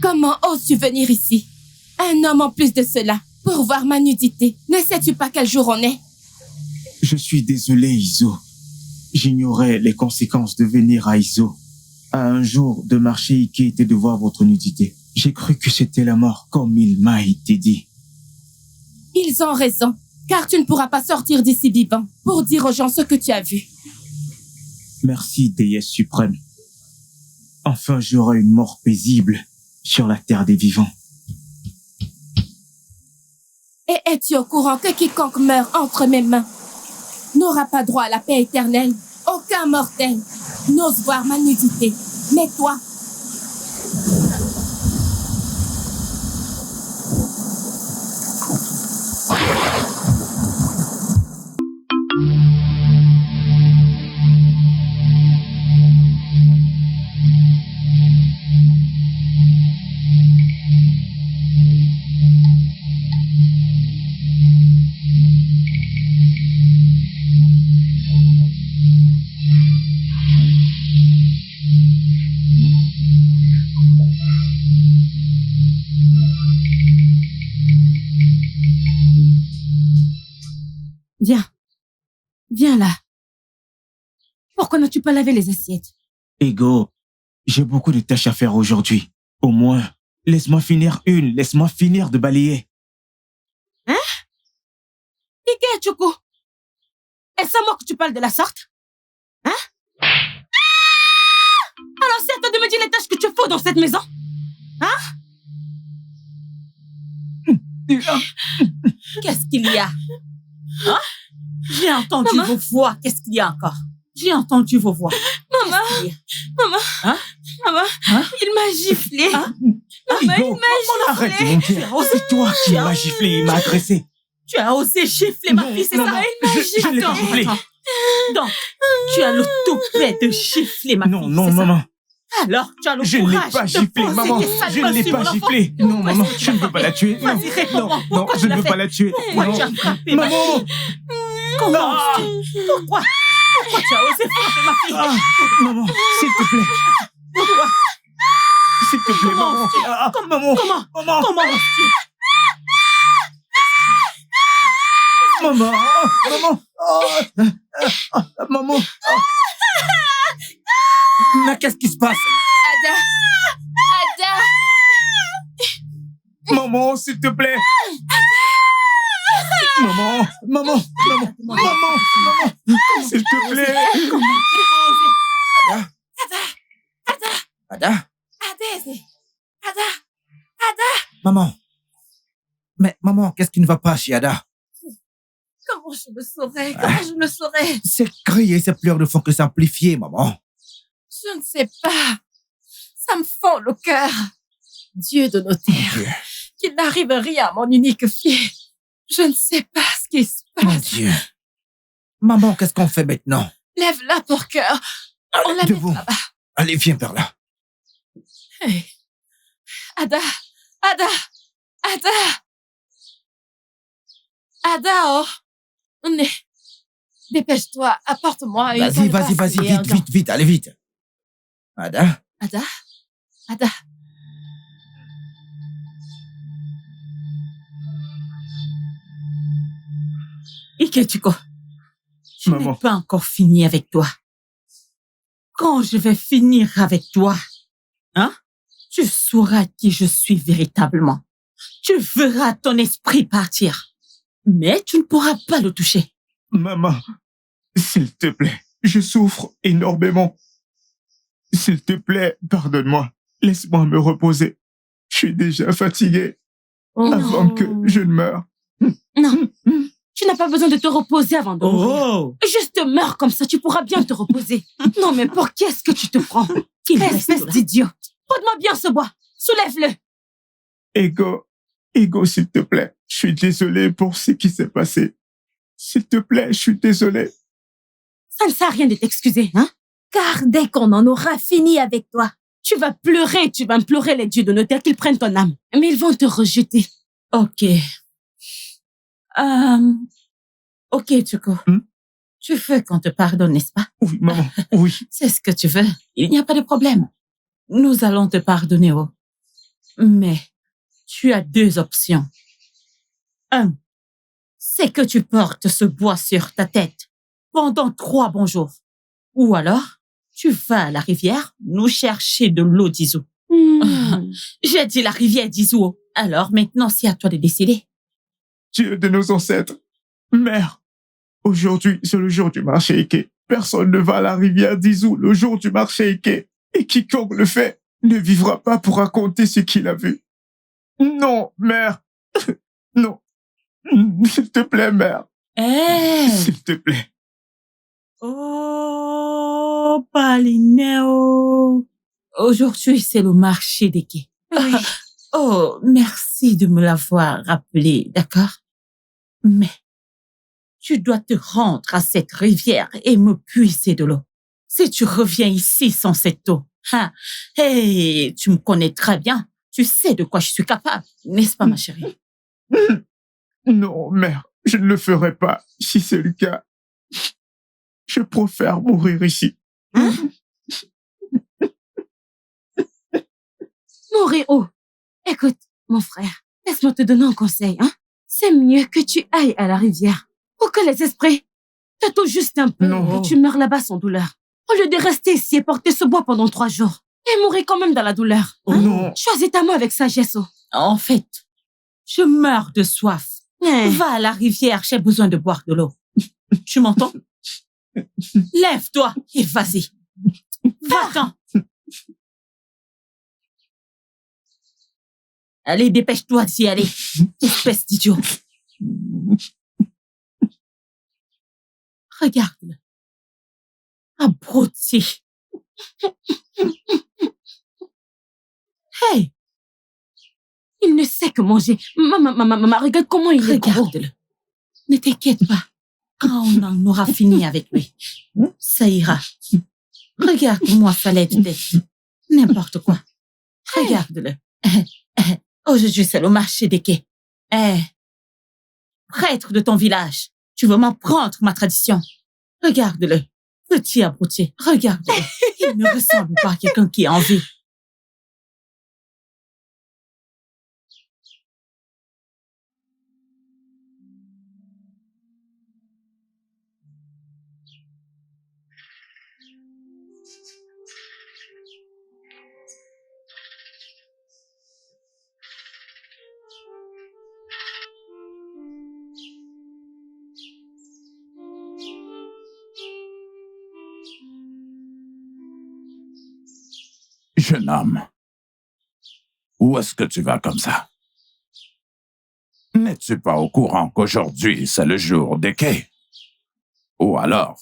Comment oses-tu venir ici? Un homme en plus de cela, pour voir ma nudité. Ne sais-tu pas quel jour on est? Je suis désolé, Izo. J'ignorais les conséquences de venir à Izo. À un jour de marché Ike et de voir votre nudité. J'ai cru que c'était la mort, comme il m'a été dit. Ils ont raison, car tu ne pourras pas sortir d'ici vivant pour dire aux gens ce que tu as vu. Merci, déesse suprême. Enfin, j'aurai une mort paisible sur la terre des vivants. Et es-tu au courant que quiconque meurt entre mes mains n'aura pas droit à la paix éternelle? Aucun mortel n'ose voir ma nudité. Mais toi, viens là. Pourquoi n'as-tu pas lavé les assiettes? Ego, j'ai beaucoup de tâches à faire aujourd'hui. Au moins, laisse-moi finir de balayer. Hein? Ike Chuku, est-ce à moi que tu parles de la sorte? Hein? Alors c'est à toi de me dire les tâches que tu fais dans cette maison? Hein? Qu'est-ce qu'il y a? Hein? J'ai entendu vos voix. Qu'est-ce qu'il y a encore? J'ai entendu vos voix. Maman, Hein? Hein? Il m'a giflé. Hein? Maman, Igo, il m'a giflé. arrête, mon Dieu. C'est toi qui m'as giflé, il m'a agressé. Tu as osé gifler ma fille, c'est ça? Il m'a giflé. Je l'ai pas giflé. Donc, tu as le toupet de gifler ma fille. Non, maman. Alors, tu as le Je ne courage l'ai pas de giflé, poser maman. tes sales Je ne mains l'ai sur pas mon enfant. giflé. Non, maman, je ne veux pas la tuer. Non, Vas-y, réponds-moi. Pourquoi je tu ne l'as veux fait? pas la tuer. Pourquoi Non. tu as frappé ma Maman. fille? Comment? Pourquoi tu as osé frapper ma fille? Ah, maman, s'il te plaît. Pourquoi? S'il te plaît, Comment maman. oses-tu? Ah, Comment? Maman. Comment oses-tu? Maman. Maman. Mais qu'est-ce qui se passe? Ada! Maman, s'il te plaît. Maman. S'il te plaît. Ada? Ada! Maman. Mais maman, qu'est-ce qui ne va pas chez Ada? Comment je le saurais? Comment je le saurais? Ces cris et ces pleurs ne font que s'amplifier, maman. Je ne sais pas. Ça me fend le cœur. Dieu de nos terres. Dieu. Qu'il n'arrive rien à mon unique fille. Je ne sais pas ce qui se Mon passe. Dieu. Maman, qu'est-ce qu'on fait maintenant? Lève-la pour cœur. On la met Debout. là-bas. Allez, viens par là. Hey. Ada, oh. Dépêche-toi, apporte-moi une Vas-y, bonne passe et un gant. vite, allez vite. Ada? Ada. Ikechuko, je n'ai Maman. pas encore fini avec toi. Quand je vais finir avec toi, tu sauras qui je suis véritablement. Tu verras ton esprit partir, mais tu ne pourras pas le toucher. Maman, s'il te plaît, je souffre énormément. S'il te plaît, pardonne-moi. Laisse-moi me reposer. Je suis déjà fatigué avant que je ne meure. Non, Tu n'as pas besoin de te reposer avant de mourir. Oh! Juste meurs comme ça, tu pourras bien te reposer. Non, mais pour qui est-ce que tu te prends? Qu'il reste Espèce là. d'idiot. Porte-moi bien ce bois. Soulève-le. Ego, s'il te plaît. Je suis désolé pour ce qui s'est passé. S'il te plaît, je suis désolé. Ça ne sert à rien de t'excuser, hein? Car dès qu'on en aura fini avec toi, tu vas pleurer, tu vas implorer les dieux de nos terres qu'ils prennent ton âme. Mais ils vont te rejeter. Ok. Ok, Tuko. Tu veux qu'on te pardonne, n'est-ce pas? Oui, maman, oui. C'est ce que tu veux. Il n'y a pas de problème. Nous allons te pardonner, oh. Mais tu as deux options. Un, c'est que tu portes ce bois sur ta tête pendant 3 bons jours. Ou alors, tu vas à la rivière nous chercher de l'eau d'Izu. J'ai dit la rivière d'Izu. Alors maintenant, c'est à toi de décider. Dieu de nos ancêtres. Mère, aujourd'hui, c'est le jour du marché Eke. Personne ne va à la rivière d'Izu le jour du marché Eke. Et quiconque le fait ne vivra pas pour raconter ce qu'il a vu. Non, mère. Non. S'il te plaît, mère. Eh! S'il te plaît. Oh, Palineo. Aujourd'hui, c'est le marché des quais. Oui. Oh, merci de me l'avoir rappelé, d'accord? Mais tu dois te rendre à cette rivière et me puiser de l'eau. Si tu reviens ici sans cette eau, hey, tu me connais très bien. Tu sais de quoi je suis capable, n'est-ce pas, ma chérie? Non, mère, je ne le ferai pas. Si c'est le cas, je préfère mourir ici. Mourir où? Écoute, mon frère, laisse-moi te donner un conseil, hein? C'est mieux que tu ailles à la rivière pour que les esprits te touchent juste un peu Non. et tu meurs là-bas sans douleur. Au lieu de rester ici et porter ce bois pendant 3 jours et mourir quand même dans la douleur. Hein? Non. Choisis ta mort avec sagesse. Oh. En fait, je meurs de soif. Va à la rivière, j'ai besoin de boire de l'eau. Tu m'entends? Lève-toi et vas-y. Va-t'en. Allez, dépêche-toi d'y aller. Espèce d'idiot. Regarde-le. Abruti. Hey, Il ne sait que manger. Maman, regarde comment il est gros. regarde-le. Ne t'inquiète pas. Quand on en aura fini avec lui, ça ira. Regarde-moi sa laide tête. N'importe quoi. Regarde-le. Aujourd'hui, c'est le marché des quais. Prêtre de ton village, tu veux m'en prendre ma tradition. Regarde-le. Petit abruti. Regarde-le. Il ne ressemble pas à quelqu'un qui a envie. Jeune homme, où est-ce que tu vas comme ça? N'es-tu pas au courant qu'aujourd'hui, c'est le jour des quais? Ou alors,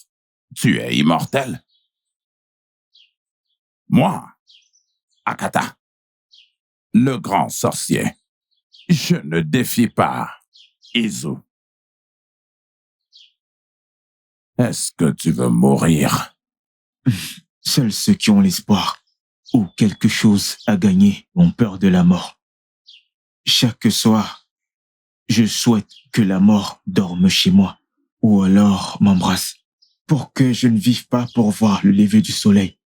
tu es immortel? Moi, Akata, le grand sorcier, je ne défie pas Izu. Est-ce que tu veux mourir? Seuls ceux qui ont l'espoir ou quelque chose à gagner ont peur de la mort. Chaque soir, je souhaite que la mort dorme chez moi ou alors m'embrasse pour que je ne vive pas pour voir le lever du soleil.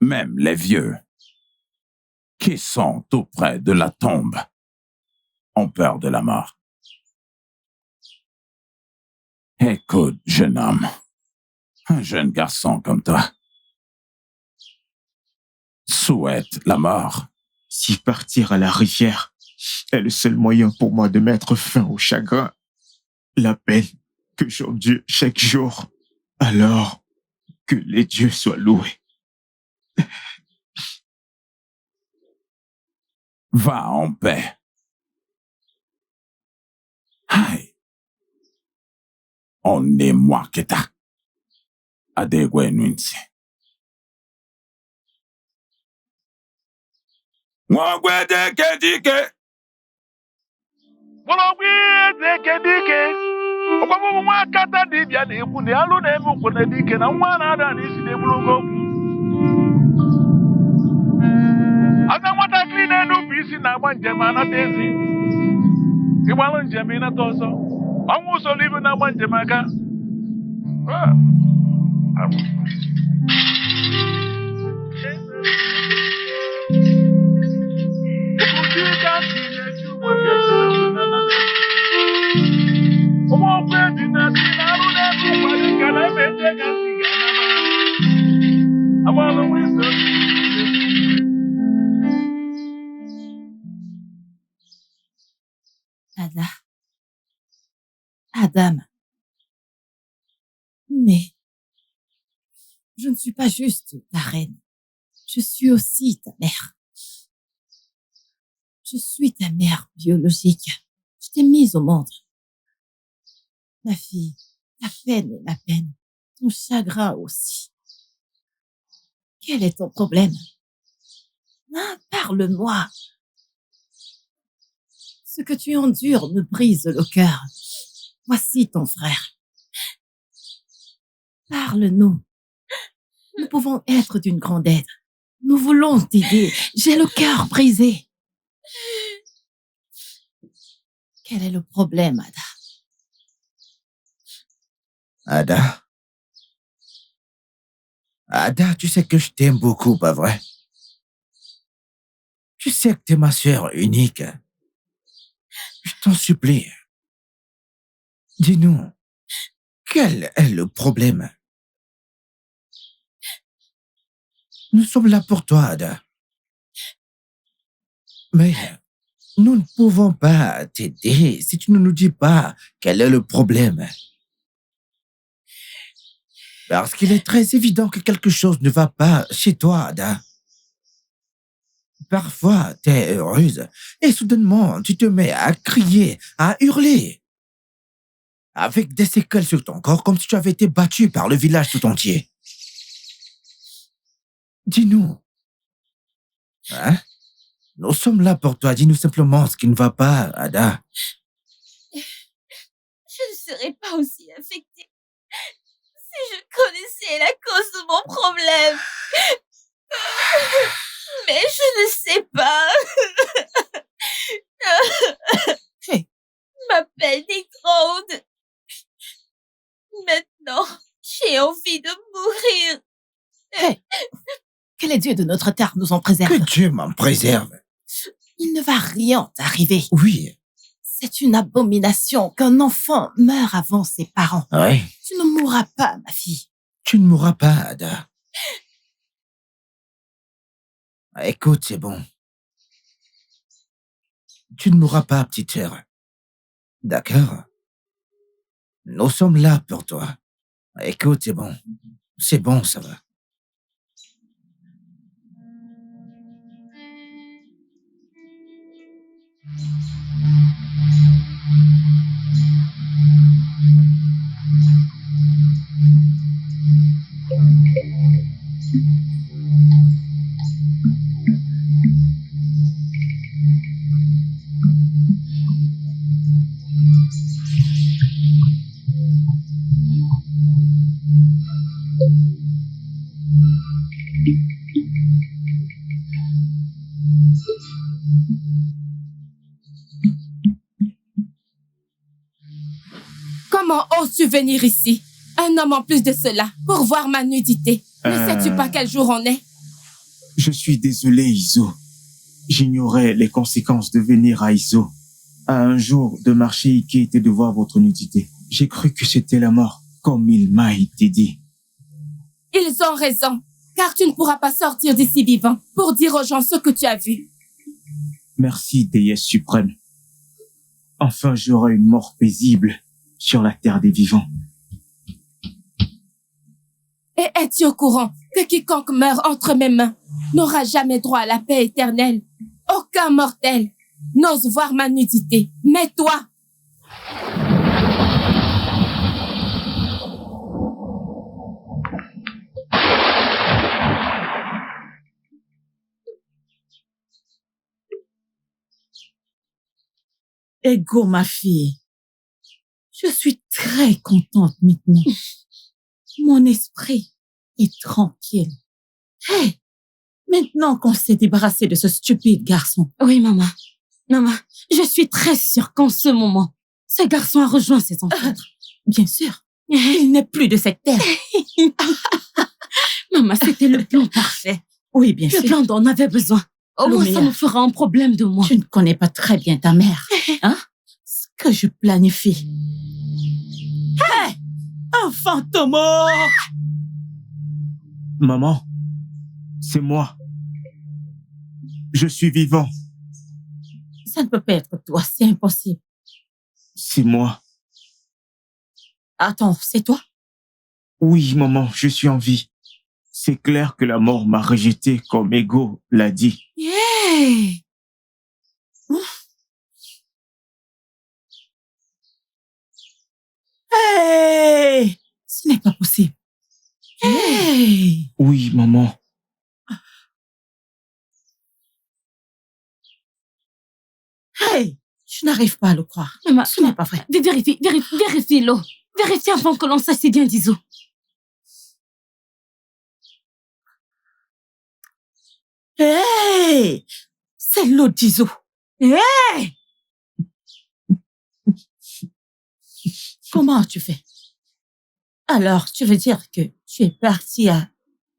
Même les vieux, qui sont tout près de la tombe, ont peur de la mort. Écoute, jeune homme, un jeune garçon comme toi souhaite la mort. Si partir à la rivière est le seul moyen pour moi de mettre fin au chagrin, la peine que j'endure chaque jour, alors que les dieux soient loués. Va en paix. Aïe, onne mwaketa. Adegwe nwinsi. Mwagwe deke dike. Mọlọgwụ deke dike. Ọgbọgbọ nwa akata dibịa na-ekwu na alụ na-eme ukwu na dike na nwa na-ada n'isi na-egbulugo okwu. Ada nwatakịrị na-enupụ isi na-agba njem anata ezi. Ịgbalụ njem ịnata ọzọ. Ọnwụ usoro ibe na-agba njem aka. Adam. Mais je ne suis pas juste ta reine. Je suis aussi ta mère. Je suis ta mère biologique. Je t'ai mise au monde. Ma fille, ta peine est ma peine. Ton chagrin aussi. Quel est ton problème? Parle-moi. Ce que tu endures me brise le cœur. Voici ton frère. Parle-nous. Nous pouvons être d'une grande aide. Nous voulons t'aider. J'ai le cœur brisé. Quel est le problème, Ada? Ada? Ada, tu sais que je t'aime beaucoup, pas vrai? Tu sais que t'es ma sœur unique. Je t'en supplie. Dis-nous, quel est le problème? Nous sommes là pour toi, Ada. Mais nous ne pouvons pas t'aider si tu ne nous dis pas quel est le problème. Parce qu'il est très évident que quelque chose ne va pas chez toi, Ada. Parfois, t'es heureuse et soudainement, tu te mets à crier, à hurler. Avec des séquelles sur ton corps comme si tu avais été battue par le village tout entier. Dis-nous. Hein? Nous sommes là pour toi. Dis-nous simplement ce qui ne va pas, Ada. Je ne serais pas aussi affectée si je connaissais la cause de mon problème. Mais je ne sais pas. Ma peine est grande. Maintenant, j'ai envie de mourir. Que les dieux de notre terre nous en préservent. Que Dieu m'en préserve. Il ne va rien t'arriver. Oui. C'est une abomination qu'un enfant meure avant ses parents. Oui. Tu ne mourras pas, ma fille. Tu ne mourras pas, Ada. Écoute, c'est bon. Tu ne mourras pas, petite sœur. D'accord? Nous sommes là pour toi. Écoute, c'est bon. C'est bon, ça va. Comment oses-tu venir ici? Un homme en plus de cela, pour voir ma nudité. Ne sais-tu pas quel jour on est? Je suis désolé, Iso. J'ignorais les conséquences de venir à Iso. À un jour de marché Ike et de voir votre nudité. J'ai cru que c'était la mort, comme il m'a été dit. Ils ont raison, car tu ne pourras pas sortir d'ici vivant pour dire aux gens ce que tu as vu. Merci, déesse suprême. Enfin, j'aurai une mort paisible sur la terre des vivants. Et es-tu au courant que quiconque meurt entre mes mains n'aura jamais droit à la paix éternelle? Aucun mortel n'ose voir ma nudité, mais toi... Ego, ma fille, je suis très contente maintenant. Mon esprit est tranquille. Hey, maintenant qu'on s'est débarrassé de ce stupide garçon. Oui, maman. Maman, je suis très sûre qu'en ce moment, ce garçon a rejoint ses ancêtres. Bien sûr, il n'est plus de cette terre. Maman, c'était le plan parfait. Oui, bien Le sûr. plan dont on avait besoin. Au moins, ça Lumia, nous fera un problème de moins. tu ne connais pas très bien ta mère, hein? Ce que je planifie. Hey! Un fantôme! Maman, c'est moi. Je suis vivant. Ça ne peut pas être toi, c'est impossible. C'est moi. Attends, c'est toi? Oui, maman, je suis en vie. C'est clair que la mort m'a rejeté comme Ego l'a dit. Hey! Hey! Ce n'est pas possible. Hey! Oui, maman. Hey! Je n'arrive pas à le croire. Maman, Ce n'est pas vrai. vérifie l'eau. Vérifie avant que l'on sache si bien d'Iso. Hey! C'est l'eau d'Iso. Hey! Comment tu fais? Alors, tu veux dire que tu es parti à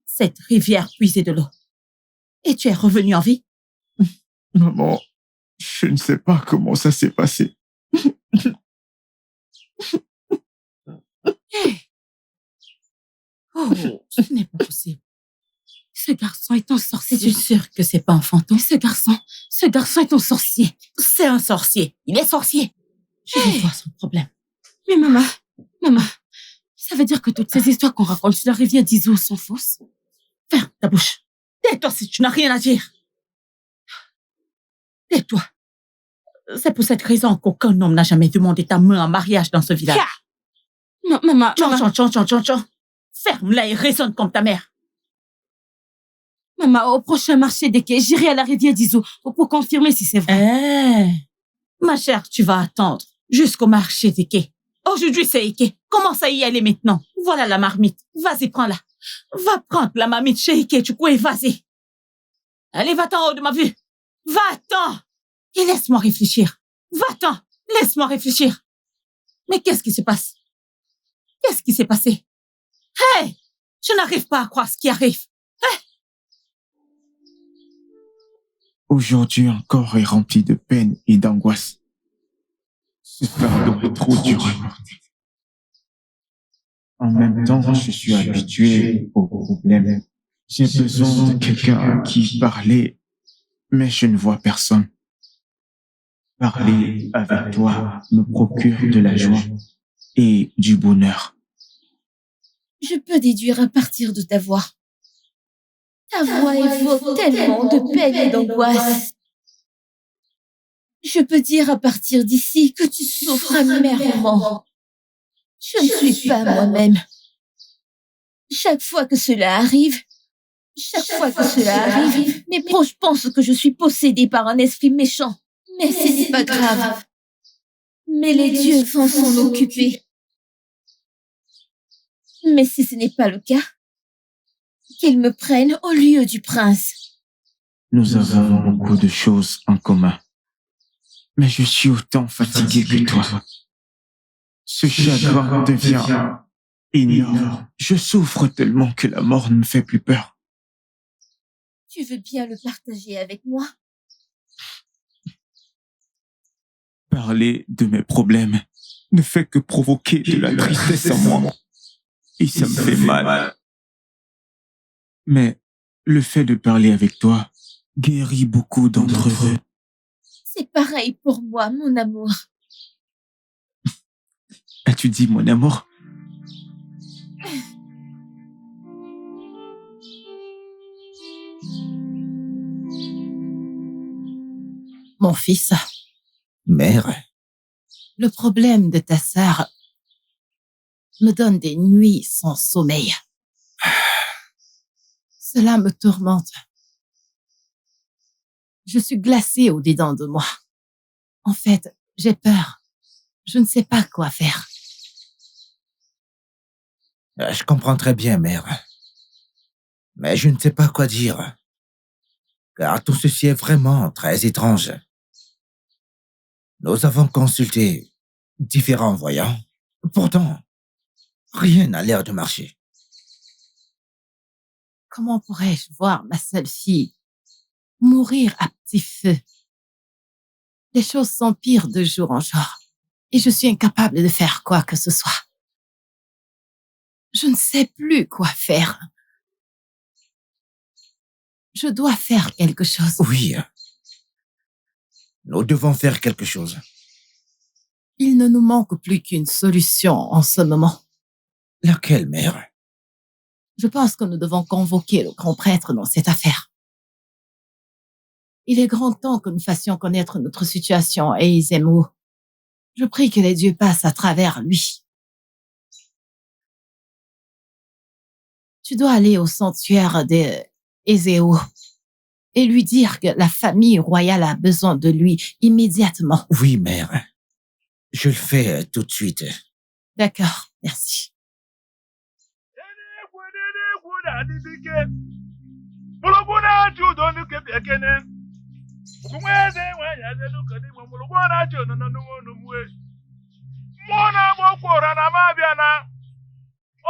cette rivière puiser de l'eau et tu es revenu en vie? Maman, je ne sais pas comment ça s'est passé. Oh, ce n'est pas possible. Ce garçon est un sorcier. Es-tu sûr que c'est pas un fantôme? Ce garçon est un sorcier. C'est un sorcier. Il est sorcier. Je vais voir son problème. Mais maman, ça veut dire que toutes ces histoires qu'on raconte sur la rivière d'Iso sont fausses? Ferme ta bouche. Tais-toi si tu n'as rien à dire. Tais-toi. C'est pour cette raison qu'aucun homme n'a jamais demandé ta main en mariage dans ce village. Maman, Tchon. Ferme-la et résonne comme ta mère. maman, au prochain marché des quais, j'irai à la rivière d'Iso pour confirmer si c'est vrai. Ma chère, tu vas attendre jusqu'au marché des quais. Aujourd'hui, c'est Ike. Commence à y aller maintenant. Voilà la marmite. Vas-y, prends-la. Va prendre la marmite chez Ike, tu couilles, vas-y. Allez, va-t'en en haut de ma vue. Va-t'en. Et laisse-moi réfléchir. Va-t'en. Laisse-moi réfléchir. Mais qu'est-ce qui se passe? Qu'est-ce qui s'est passé? Hey! Je n'arrive pas à croire ce qui arrive. Aujourd'hui encore est rempli de peine et d'angoisse. Ce fardeau est trop dur à porter. En même temps, je suis habitué aux problèmes. J'ai besoin de quelqu'un à qui parler, mais je ne vois personne. Parler avec toi me procure de la joie et du bonheur. Je peux déduire à partir de ta voix. Ta voix évoque tellement de peine et d'angoisse. Je peux dire à partir d'ici que tu souffres amèrement. Je ne suis pas moi-même. Chaque fois que cela arrive, mes proches pensent que je suis possédée par un esprit méchant. Mais ce n'est pas grave. Mais les dieux vont s'en occuper. Mais si ce n'est pas le cas, qu'ils me prennent au lieu du prince. Nous avons beaucoup de choses en commun. Mais je suis autant fatigué que toi. Ce chagrin devient énorme. Je souffre tellement que la mort ne me fait plus peur. Tu veux bien le partager avec moi? Parler de mes problèmes ne fait que provoquer de la tristesse en moi. Et ça me fait mal. Mais le fait de parler avec toi guérit beaucoup d'entre eux. C'est pareil pour moi, mon amour. As-tu dit mon amour? Mon fils, Mère, le problème de ta sœur me donne des nuits sans sommeil. Cela me tourmente. Je suis glacée au-dedans de moi. En fait, J'ai peur. Je ne sais pas quoi faire. Je comprends très bien, mère. Mais je ne sais pas quoi dire. Car tout ceci est vraiment très étrange. Nous avons consulté différents voyants. Pourtant, rien n'a l'air de marcher. Comment pourrais-je voir ma seule fille mourir à petit feu? Les choses s'empirent de jour en jour et je suis incapable de faire quoi que ce soit. Je ne sais plus quoi faire. Je dois faire quelque chose. Oui. Nous devons faire quelque chose. Il ne nous manque plus qu'une solution en ce moment. Laquelle, mère? Je pense que nous devons convoquer le grand prêtre dans cette affaire. Il est grand temps que nous fassions connaître notre situation à Izemo. Je prie que les dieux passent à travers lui. Tu dois aller au sanctuaire de Ezeo et lui dire que la famille royale a besoin de lui immédiatement. Oui, mère. Je le fais tout de suite. D'accord, merci.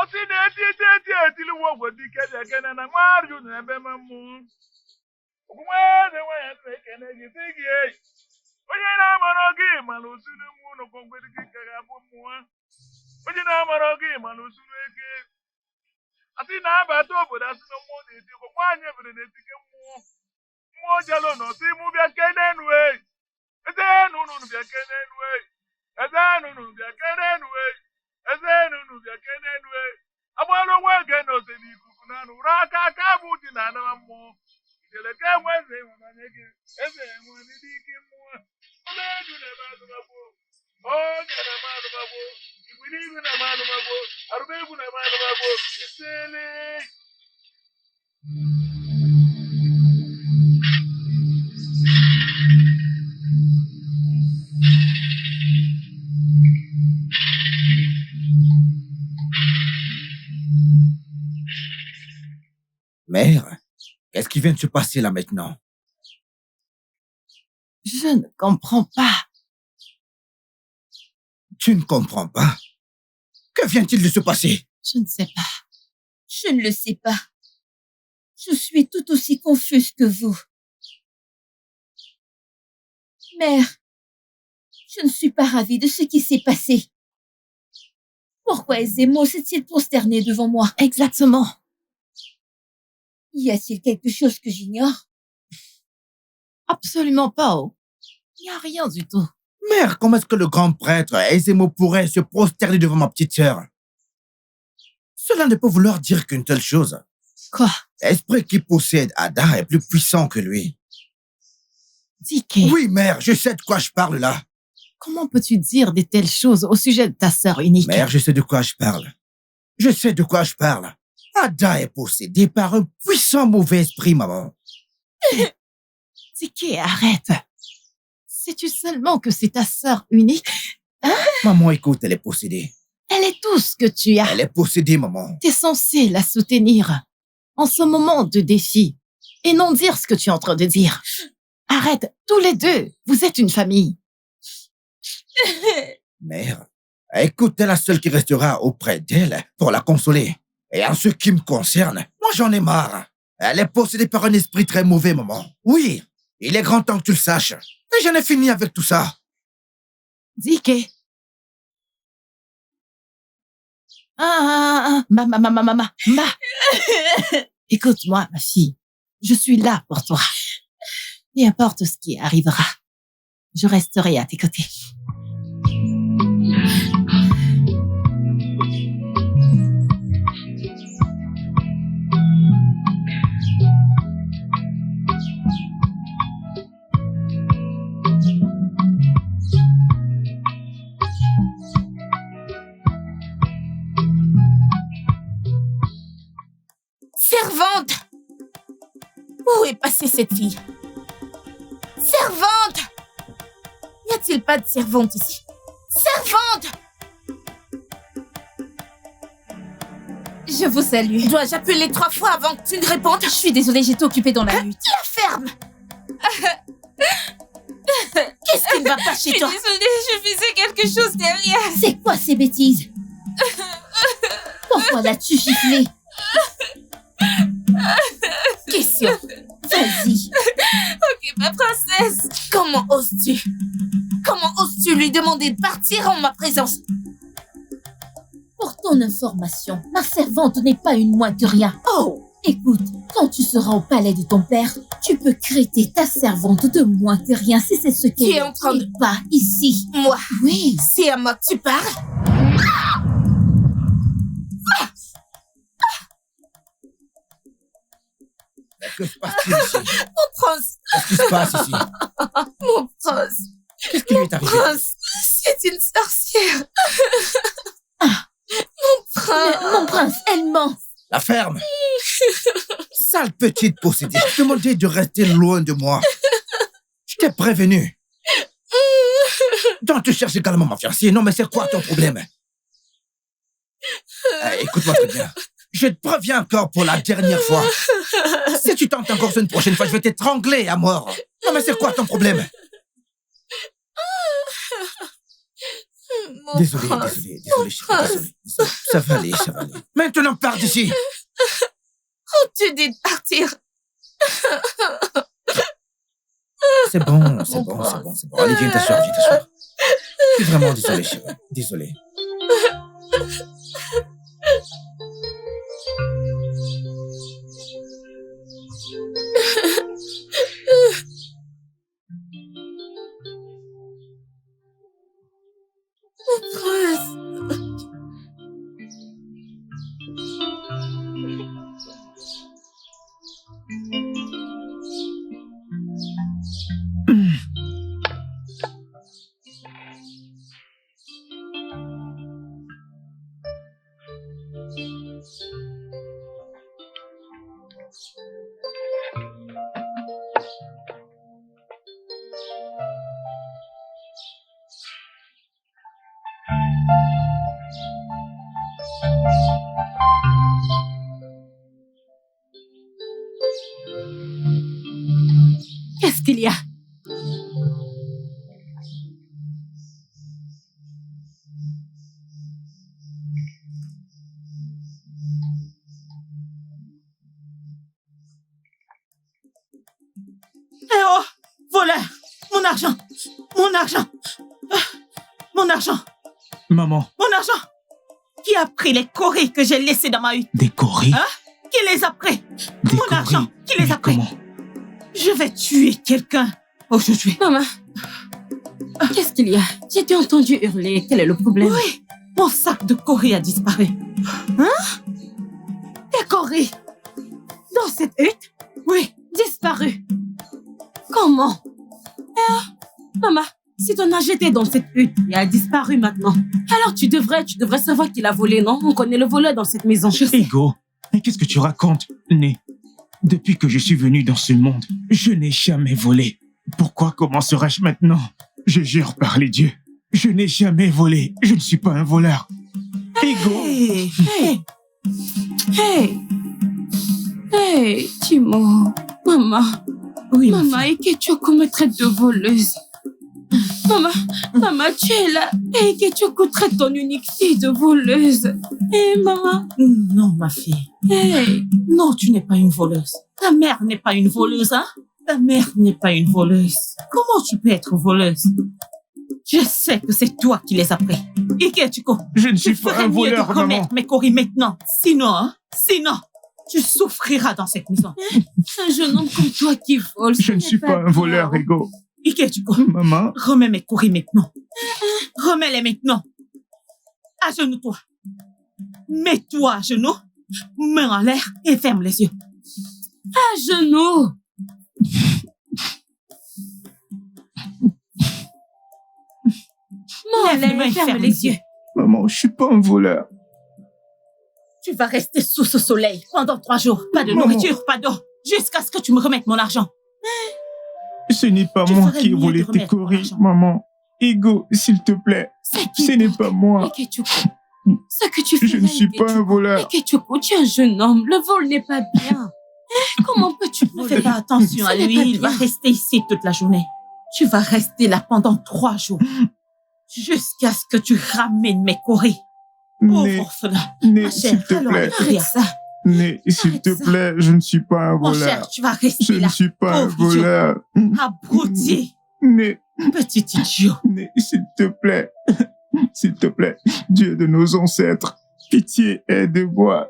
Osi na-eti etili wogwo dike dị ekene na nwarịu na ebe mmụọ. Ogwumeze nwanyị tụrụ ekene gị sị gị eyi. Onye na-amara gị mana osuru mụ n'ụkọ mgbedi gị ka ga-abụ mmụọ. Onye na-amara gị mana osuru eke. Asị na-abata obodo asị na mmụọ na-eti ụkọ nwaanyị ebere na-etike mmụọ. Mmụọ jelo na ọsị mụ bịa kene enu eyi. Eze enu unu bịa kene enu eyi. Eze enu unu bịa kene enu eyi. Eze enu bịa kene enu eyi. Agbara onwe ege na ose n'ikuku na anụ ụra aka bụ dị na anama mmụọ. Ijele ka enwe eze ịhụnanya gị. Eze enwe ndị ike mmụọ. Ọba edu na-eme anụmagbo. Oge na-eme anụmagbo. Igwe n'igwe na-eme anụmagbo. Arụba egwu na-eme anụmagbo. Isele. Mère, qu'est-ce qui vient de se passer là maintenant? Je ne comprends pas. Tu ne comprends pas? Que vient-il de se passer? Je ne sais pas. Je ne le sais pas. Je suis tout aussi confuse que vous. Mère, je ne suis pas ravie de ce qui s'est passé. Pourquoi Ezemo s'est-il prosterné devant moi? Exactement. Y a-t-il quelque chose que j'ignore? Absolument pas. Oh. Il n'y a rien du tout. Mère, comment est-ce que le grand prêtre Ezemo pourrait se prosterner devant ma petite sœur? Cela ne peut vouloir dire qu'une telle chose. Quoi? L'esprit qui possède Ada est plus puissant que lui. Dike. Oui, mère, je sais de quoi je parle là. Comment peux-tu dire de telles choses au sujet de ta sœur unique? Mère, je sais de quoi je parle. Je sais de quoi je parle. Ada est possédée par un puissant mauvais esprit, maman. Dike, arrête. Sais-tu seulement que c'est ta sœur unique? Hein? Maman, écoute, elle est possédée. Elle est tout ce que tu as. Elle est possédée, maman. T'es censé la soutenir en ce moment de défi et non dire ce que tu es en train de dire. Arrête, tous les deux, vous êtes une famille. Mère, écoute, t'es la seule qui restera auprès d'elle pour la consoler. Et en ce qui me concerne, moi j'en ai marre. Elle est possédée par un esprit très mauvais, maman. Oui, il est grand temps que tu le saches. Et j'en ai fini avec tout ça. Dike. Écoute-moi, ma fille. Je suis là pour toi. Peu importe ce qui arrivera, je resterai à tes côtés. Servante! Où est passée cette fille? Servante! Y a-t-il pas de servante ici? Servante! Je vous salue. Dois-je appeler 3 fois avant que tu ne répondes? Je suis désolée, j'étais occupée dans la lutte. La ferme! Qu'est-ce qui ne va pas chez toi? Je suis désolée, je faisais quelque chose derrière. C'est quoi ces bêtises? Pourquoi l'as-tu giflé? Question. Vas-y. Ok, ma princesse. Comment oses-tu? Comment oses-tu lui demander de partir en ma présence? Pour ton information, ma servante n'est pas une moins que rien. Oh! Écoute, quand tu seras au palais de ton père, tu peux traiter ta servante de moins que rien si c'est ce qu'elle est en train de pas ici. Moi? Oui. C'est à moi que tu parles? Que se passe-t-il ici? Mon prince! Qu'est-ce qui se passe ici? Mon prince! Qu'est-ce qui lui est arrivé? Prince, c'est une sorcière. Mon prince! Mon prince, elle ment. La ferme! Sale petite possédée, je te demandais de rester loin de moi. Je t'ai prévenu. Donc tu cherches également ma fiancée. Non, mais c'est quoi ton problème? Écoute-moi très bien. Je te préviens encore pour la dernière fois. Si tu tentes encore une prochaine fois, je vais t'étrangler à mort. Non, mais c'est quoi ton problème? Désolé, chérie, désolé. Ça va aller. Maintenant, pars d'ici. Oh, tu dis de partir. C'est bon. Allez, viens t'asseoir. Je suis vraiment désolé, chérie. Désolé. Qu'est-ce qu'il y a? Eh oh, voleur! Mon argent! Maman. Mon argent! Qui a pris les coris que j'ai laissés dans ma hutte? Des coris? Hein? Qui les a pris? Des Mon coris? argent! Qui les a pris? Comment? Je vais tuer quelqu'un aujourd'hui. Maman, qu'est-ce qu'il y a? J'ai été entendu hurler. Quel est le problème? Oui, mon sac de coris a disparu. Hein? Des coris? Dans cette hutte? Oui. Disparu. Comment? Maman, si ton âge était dans cette hutte et a disparu maintenant, alors tu devrais savoir qu'il a volé, non? On connaît le voleur dans cette maison. Ego, mais qu'est-ce que tu racontes, Né? Depuis que je suis venu dans ce monde, je n'ai jamais volé. Pourquoi commencerais-je maintenant? Je jure par les dieux, je n'ai jamais volé. Je ne suis pas un voleur. Ego! Hey, Timo. Maman. Oui, Maman, Ikechoko me traite de voleuse. Maman, tu es là. Et Ikechoko traite ton unique fille de voleuse. Maman. Non, ma fille. Hey. Non, tu n'es pas une voleuse. Ta mère n'est pas une voleuse, hein? Ta mère n'est pas une voleuse. Comment tu peux être voleuse? Je sais que c'est toi qui les as pris. Ikechoko, Je ne suis pas un voleur, maman. remettre mes coris maintenant. Sinon, tu souffriras dans cette maison. Un jeune homme comme toi qui vole. Je ne suis pas un voleur, Ego. Ikechoko, Maman, remets mes coris maintenant. Remets-les maintenant. Agenouille-toi. Mets-toi à genoux, main en l'air et ferme les yeux. À genoux. Lève-les, ferme les yeux. maman, je suis pas un voleur. Tu vas rester sous ce soleil pendant 3 jours. Pas de Maman. nourriture, pas d'eau. Jusqu'à ce que tu me remettes mon argent. Ce n'est pas Tu moi ferais qui ai mieux volé de tes remettre mon coris, argent. maman. Ego, s'il te plaît. C'est qui Ce n'est donc? pas moi. Ekechukwu, ce que tu fais Je là, ne suis pas un Ekechukwu. voleur. Ekechukwu, tu es un jeune homme. Le vol n'est pas bien. Comment peux-tu Ne voler? fais pas attention à Ce n'est lui, pas il va bien. rester ici toute la journée. Tu vas rester là pendant 3 jours. Jusqu'à ce que tu ramènes mes courriers. Né, Pauvre orphelin. Né, Ma s'il chère, te alors, plaît. arrête ça. Né, s'il Arrête te ça. plaît, je ne suis pas un Mon cher, voleur. tu vas Je rester ne là. suis pas un Pauvre idiot. voleur. Abruti. Né, Petit idiot. Né, s'il te plaît. S'il te plaît, Dieu de nos ancêtres, pitié, aide-moi.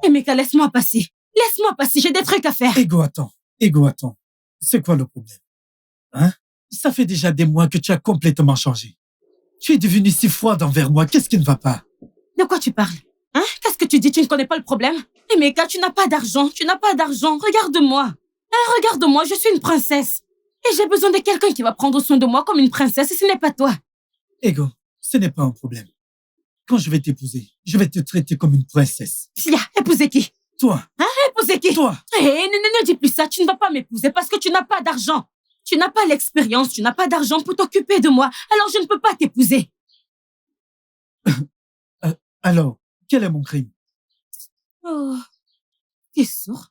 Emeka, laisse-moi passer. Laisse-moi passer, j'ai des trucs à faire. Ego, attends. Ego, attends. C'est quoi le problème? Hein? Ça fait déjà des mois que tu as complètement changé. Tu es devenu si froide envers moi. Qu'est-ce qui ne va pas? De quoi tu parles? Hein? Qu'est-ce que tu dis? Tu ne connais pas le problème? Emeka, tu n'as pas d'argent. Tu n'as pas d'argent. Regarde-moi. Hein, regarde-moi, je suis une princesse. Et j'ai besoin de quelqu'un qui va prendre soin de moi comme une princesse et ce n'est pas toi. Ego, ce n'est pas un problème. Quand je vais t'épouser, je vais te traiter comme une princesse. Sia, épouser qui? Toi, Épouser qui? toi, Ne dis plus ça. Tu ne vas pas m'épouser parce que tu n'as pas d'argent. Tu n'as pas l'expérience, tu n'as pas d'argent pour t'occuper de moi. Alors je ne peux pas t'épouser. alors, quel est mon crime? Oh, t'es sourd.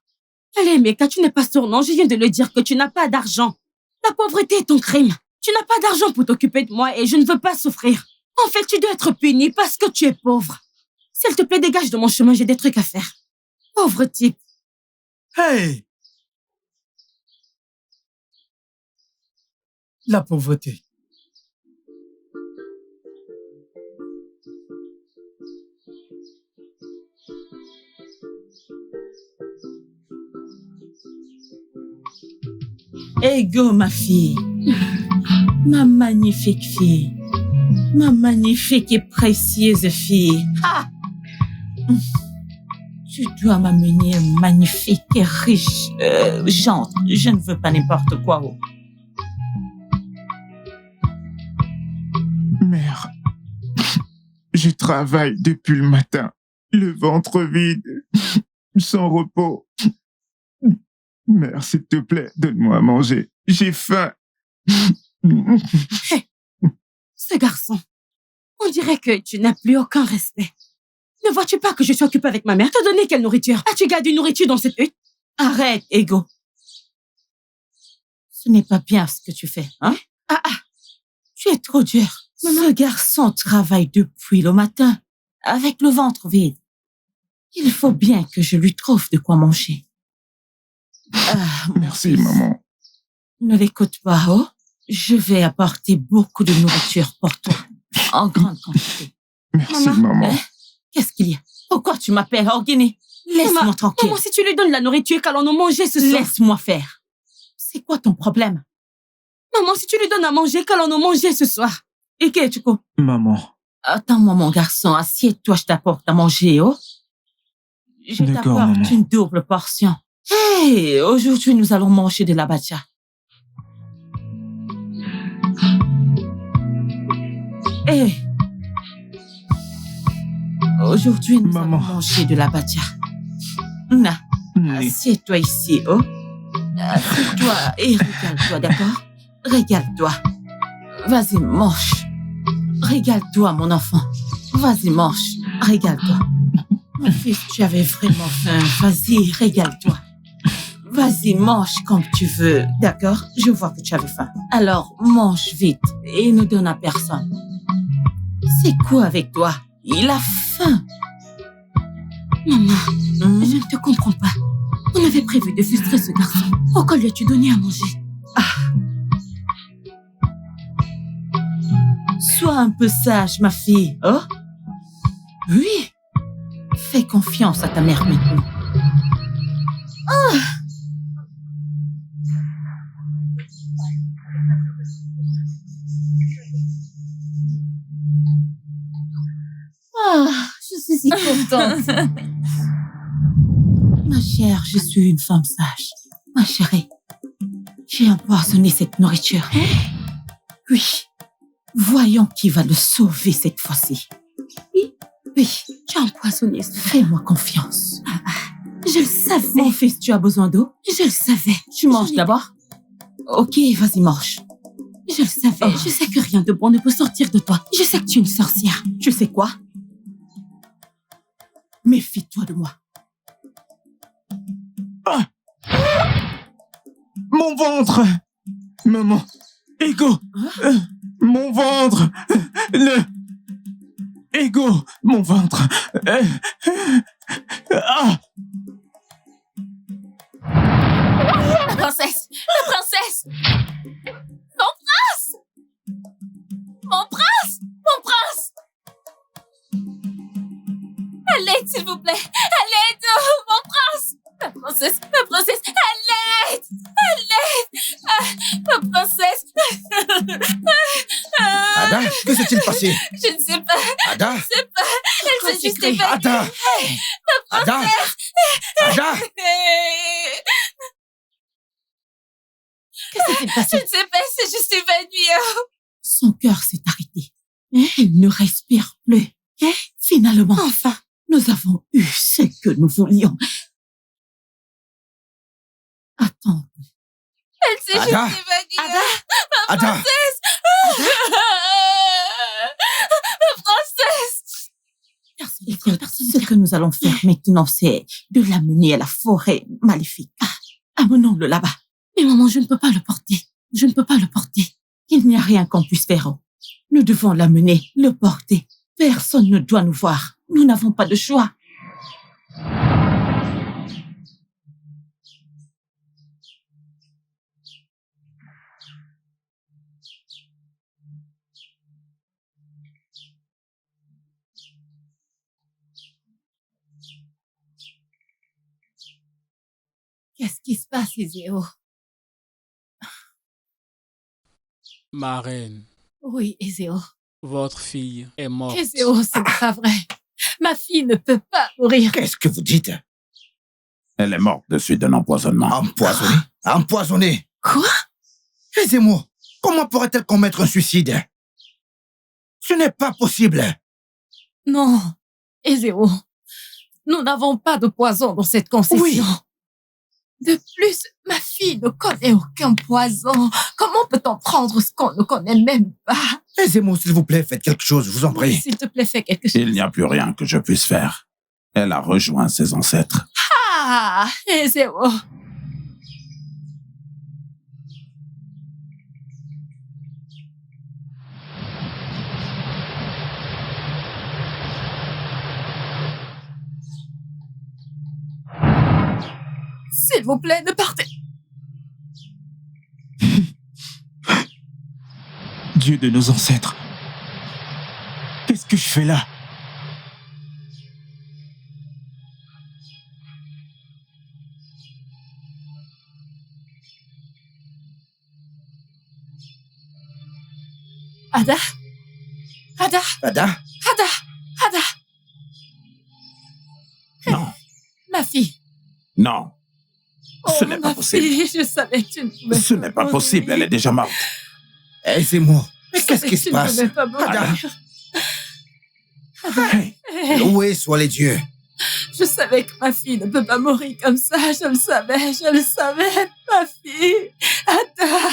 Allez, Emeka, tu n'es pas sourd, non? Je viens de le dire que tu n'as pas d'argent. La pauvreté est ton crime. Tu n'as pas d'argent pour t'occuper de moi et je ne veux pas souffrir. En fait, tu dois être puni parce que tu es pauvre. S'il te plaît, dégage de mon chemin, j'ai des trucs à faire. Pauvre type. Hey! La pauvreté. Ego, ma fille. Ma magnifique fille. Ma magnifique et précieuse fille. Ah! Tu dois m'amener un magnifique et riche gendre. Je ne veux pas n'importe quoi. Oh. Mère, je travaille depuis le matin, le ventre vide, sans repos. Mère, s'il te plaît, donne-moi à manger. J'ai faim. Ce garçon, on dirait que tu n'as plus aucun respect. Ne vois-tu pas que je suis occupée avec ma mère? Te donner quelle nourriture? As-tu gardé une nourriture dans cette hutte? Arrête, Ego. Ce n'est pas bien ce que tu fais, hein? Tu es trop dur. Ce garçon travaille depuis le matin, avec le ventre vide. Il faut bien que je lui trouve de quoi manger. Mon Merci, fils, maman. Ne l'écoute pas, oh. Je vais apporter beaucoup de nourriture pour toi, en grande quantité. Merci, Maman, maman. Hein? Qu'est-ce qu'il y a? Pourquoi tu m'appelles Orguiné? Laisse-moi Maman, tranquille. Maman, si tu lui donnes la nourriture, qu'allons nous manger ce soir? Laisse-moi faire. C'est quoi ton problème? Maman, si tu lui donnes à manger, qu'allons nous manger ce soir? Et qu'est-ce que tu co- Maman, Attends-moi, mon garçon. Assieds-toi, je t'apporte à manger, oh. Je D'accord, t'apporte maman. une double portion. Hey, aujourd'hui, nous allons manger de la bacha. Hey. Aujourd'hui, nous Maman. allons manger de la bacha. Na, Né, assieds-toi ici, oh. Assieds-toi et régale-toi, d'accord? Régale-toi. Vas-y, mange. Régale-toi, mon enfant. Vas-y, mange. Régale-toi. Mon fils, tu avais vraiment faim. Vas-y, régale-toi. Vas-y, mange comme tu veux, d'accord? Je vois que tu avais faim. Alors, mange vite et ne donne à personne. C'est quoi avec toi? Il a faim. Maman, Hmm? je ne te comprends pas. On avait prévu de frustrer ce garçon. Pourquoi lui as-tu donné à manger? Sois un peu sage, ma fille, oh? Oui. Fais confiance à ta mère maintenant. Je suis si contente. Ma chère, je suis une femme sage. Ma chérie, j'ai empoisonné cette nourriture. Oui. Voyons qui va le sauver cette fois-ci. Oui, tu as empoisonné. Fais-moi confiance. Je le savais. Mon fils, tu as besoin d'eau? Je le savais. Tu manges d'abord? Ok, vas-y, mange. Je le savais. Je sais que rien de bon ne peut sortir de toi. Je sais que tu es une sorcière. Tu sais quoi? Méfie-toi de moi. Ah! Mon ventre! Maman! Ego! Mon ventre! Ego! Mon ventre! Ah! La princesse! La princesse! Mon prince! Mon prince! Mon prince! À l'aide, s'il vous plaît! À l'aide! Mon prince! La princesse! La princesse! À l'aide! À l'aide! Ah, ma princesse! Ada, que s'est-il passé? Je ne sais pas! Ada? Je ne sais pas! Elle s'est juste évanouie! Ada! Ada! Ada! Qu'est-ce qui s'est Je passé? ne sais pas, elle s'est juste évanouie! Son cœur s'est arrêté. Elle ne respire plus. Finalement, enfin, nous avons eu ce que nous voulions. Attends. Elle s'est juste Ada! évanouie! Ada! Princesse! Ma princesse! Écoute, ce que nous allons faire maintenant, c'est de l'amener à la forêt maléfique. Amenons-le là-bas. Mais maman, je ne peux pas le porter. Je ne peux pas le porter. Il n'y a rien qu'on puisse faire. Nous devons l'amener, le porter. Personne ne doit nous voir. Nous n'avons pas de choix. Qu'est-ce qui se passe, Ezéo? Ma reine, Oui, Ezéo. votre fille est morte. Ezéo, ce n'est pas vrai. Ma fille ne peut pas mourir. Qu'est-ce que vous dites? Elle est morte de suite d'un empoisonnement. Empoisonné? Empoisonné? Quoi? Aidez-moi. Comment pourrait-elle commettre un suicide? Ce n'est pas possible. Non, Ezéo. Nous n'avons pas de poison dans cette concession. Oui. De plus, ma fille ne connaît aucun poison. Comment peut-on prendre ce qu'on ne connaît même pas? Aidez-moi, s'il vous plaît, faites quelque chose, je vous en Oui, prie. s'il te plaît, fais quelque chose. Il n'y a plus rien que je puisse faire. Elle a rejoint ses ancêtres. Ah, Ezéo. S'il vous plaît, ne partez. Dieu de nos ancêtres. Qu'est-ce que je fais là? Ada? Ada? Ada? Ada? Ada? Non, Ma fille. non, ce Oh, n'est pas ma possible. fille, je savais que tu ne pouvais Ce n'est pas possible, elle est déjà morte. Aidez-moi. Je Qu'est-ce savais qui que se tu ne passe? pouvais pas mourir. Ada? Hey, Loués soient les dieux. Je savais que ma fille ne peut pas mourir comme ça. Je le savais, ma fille. Ada.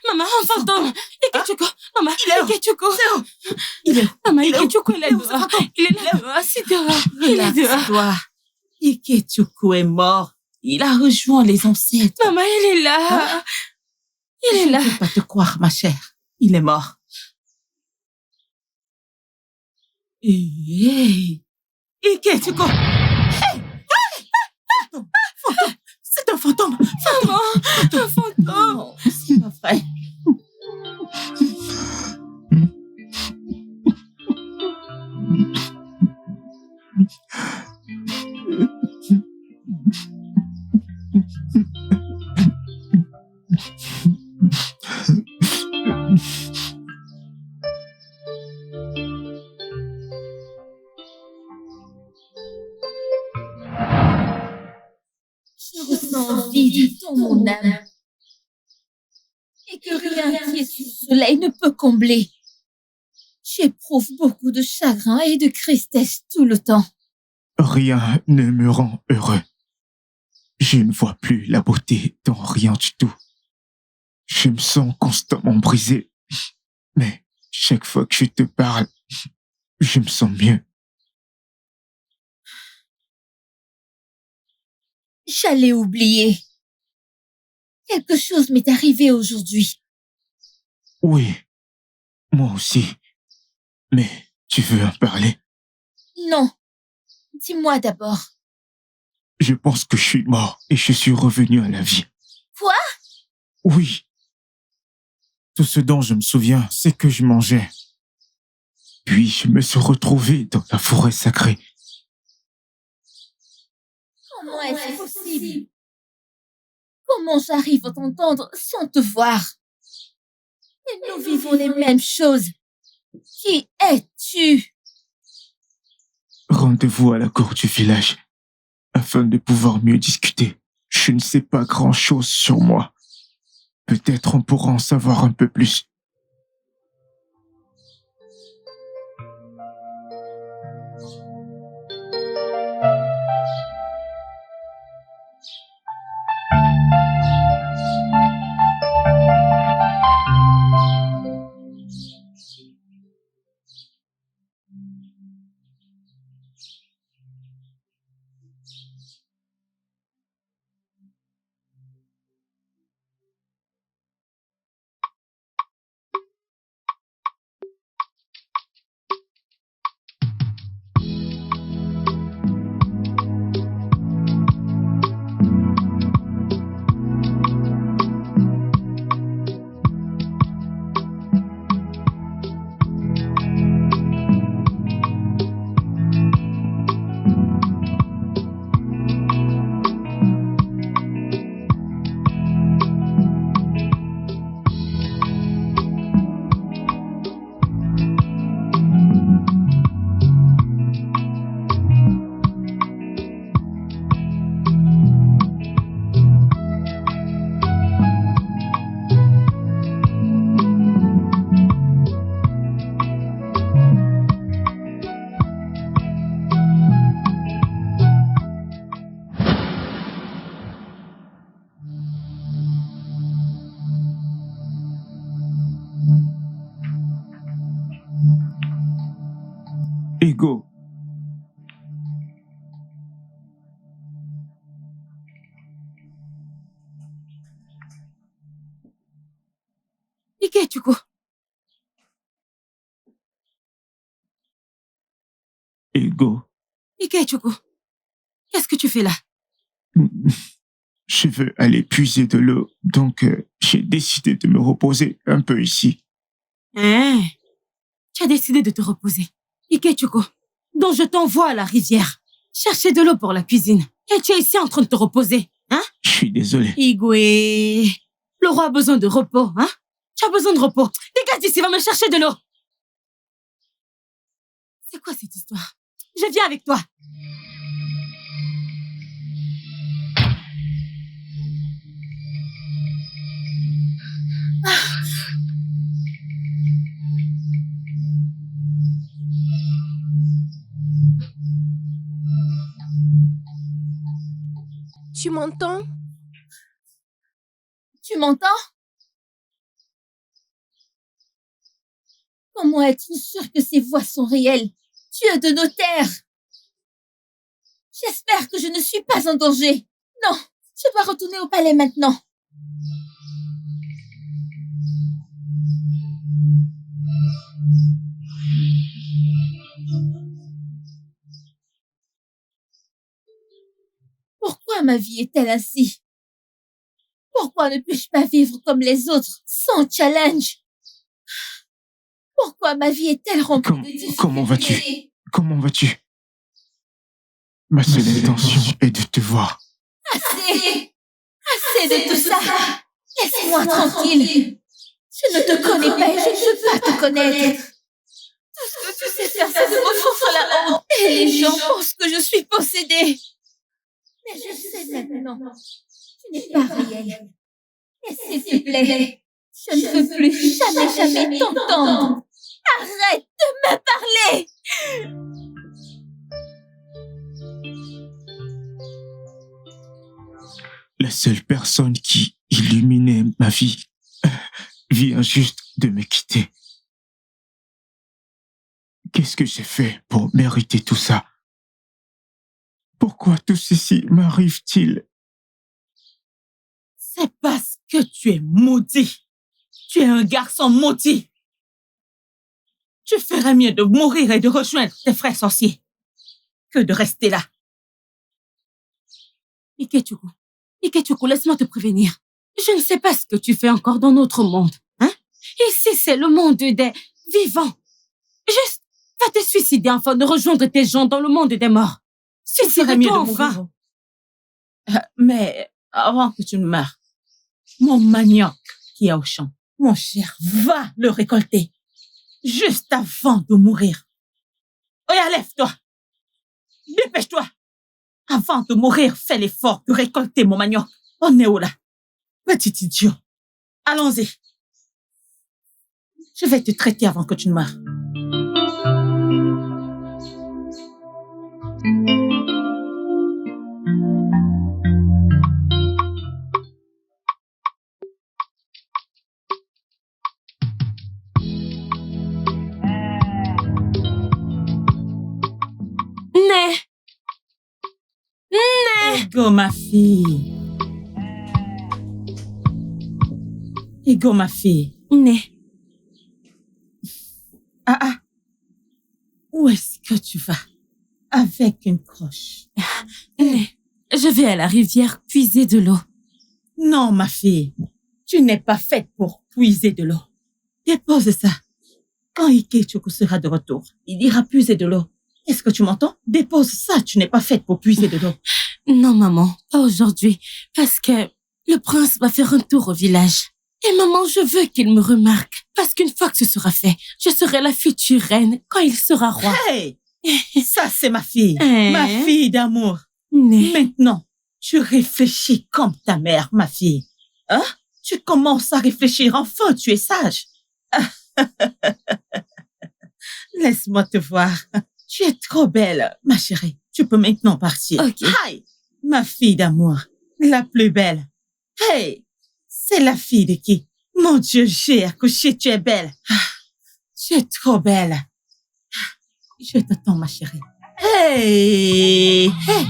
Maman, un fantôme. Ikechuko, maman, Ikechuko. Il est où? Maman, Il est où? Ikechuko, il est Il est où, ce dehors. fantôme? Il est là dehors, assis dehors. Il est dehors. Relaxe-toi. Ikechuko est mort. Il a rejoint les ancêtres. Maman, il est là. Il est Je là. ne peux pas te croire, ma chère. Il est mort. Hey! Ikechiko! Hey! Fantôme! C'est un fantôme! Fantôme! Un fantôme! Non, c'est pas vrai. Je ressens un vide dans mon âme. Et que rien qui est sous le soleil ne peut combler. J'éprouve beaucoup de chagrin et de tristesse tout le temps. Rien ne me rend heureux. Je ne vois plus la beauté dans rien du tout. Je me sens constamment brisé. Mais chaque fois que je te parle, je me sens mieux. J'allais oublier. Quelque chose m'est arrivé aujourd'hui. Oui, moi aussi. Mais tu veux en parler? Non. Dis-moi d'abord. Je pense que je suis mort et je suis revenu à la vie. Quoi? Oui. Tout ce dont je me souviens, c'est que je mangeais. Puis je me suis retrouvé dans la forêt sacrée. Comment est-ce possible? Comment j'arrive à t'entendre sans te voir? Et nous vivons les mêmes choses. Qui es-tu? Rendez-vous à la cour du village, afin de pouvoir mieux discuter. Je ne sais pas grand-chose sur moi. Peut-être on pourra en savoir un peu plus. Ego. Ikechiko! Ego. Ikechiko! Qu'est-ce que tu fais là? Je veux aller puiser de l'eau, donc j'ai décidé de me reposer un peu ici. Hein? Tu as décidé de te reposer. Ikechiko, donc je t'envoie à la rivière chercher de l'eau pour la cuisine. Et tu es ici en train de te reposer, hein? Je suis désolé. Igwe, le roi a besoin de repos, hein? Tu as besoin de repos. Dégage d'ici, va me chercher de l'eau. C'est quoi cette histoire? Je viens avec toi. Tu m'entends? Tu m'entends? Comment être sûr que ces voix sont réelles? Dieu de nos terres! J'espère que je ne suis pas en danger. Non, je dois retourner au palais maintenant. ma vie est-elle ainsi? Pourquoi ne puis-je pas vivre comme les autres, sans challenge? Pourquoi ma vie est-elle remplie de difficultés? Comment vas-tu? Comment vas-tu? Ma seule intention est de te voir. Assez! Assez de tout ça! Laisse-moi tranquille! Je ne te connais pas et je ne veux pas te connaître! Tout ce que tu sais faire, c'est de me foutre la honte! Et les gens pensent que je suis possédée! Mais je sais maintenant, tu n'es pas réel. Et s'il te plaît, je ne veux plus jamais t'entendre! Arrête de me parler! La seule personne qui illuminait ma vie vient juste de me quitter. Qu'est-ce que j'ai fait pour mériter tout ça? Pourquoi tout ceci m'arrive-t-il? C'est parce que tu es maudit. Tu es un garçon maudit. Tu ferais mieux de mourir et de rejoindre tes frères sorciers que de rester là. Ikechuku, laisse-moi te prévenir. Je ne sais pas ce que tu fais encore dans notre monde. Hein? Ici, c'est le monde des vivants. Juste, va te suicider afin de rejoindre tes gens dans le monde des morts. Suicide-toi enfin. Mais avant que tu ne meures, mon manioc qui est au champ, mon cher, va le récolter. Juste avant de mourir. Oya, lève-toi. Dépêche-toi. Avant de mourir, fais l'effort de récolter mon manioc. On est où là? Petit idiot. Allons-y. Je vais te traiter avant que tu ne meures. Ego, ma fille. Ego, ma fille. Où est-ce que tu vas? Avec une croche. Je vais à la rivière puiser de l'eau. Non, ma fille. Tu n'es pas faite pour puiser de l'eau. Dépose ça. Quand Ikechuku sera de retour, il ira puiser de l'eau. Est-ce que tu m'entends? Dépose ça. Tu n'es pas faite pour puiser de l'eau. Non, maman, pas aujourd'hui, parce que le prince va faire un tour au village. Et maman, je veux qu'il me remarque, parce qu'une fois que ce sera fait, je serai la future reine quand il sera roi. Hey! Ça, c'est ma fille. Ma fille d'amour. Né. Maintenant, tu réfléchis comme ta mère, ma fille. Hein? Tu commences à réfléchir. Enfin, tu es sage. Laisse-moi te voir. Tu es trop belle, ma chérie. Tu peux maintenant partir. Ok. Hi, ma fille d'amour, la plus belle. Hey, c'est la fille de qui? Mon Dieu, j'ai accouché, tu es belle. Tu es trop belle. Je t'attends, ma chérie. Hey, hey.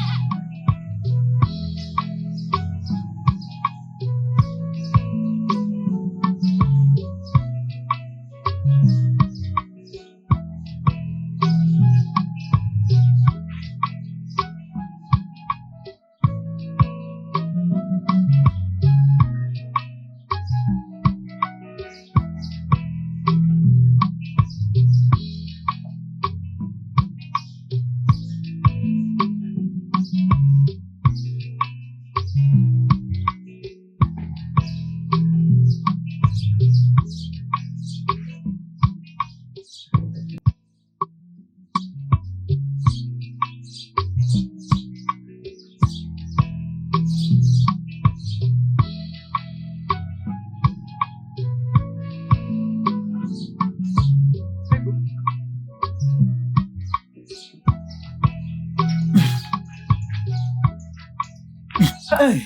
Hey!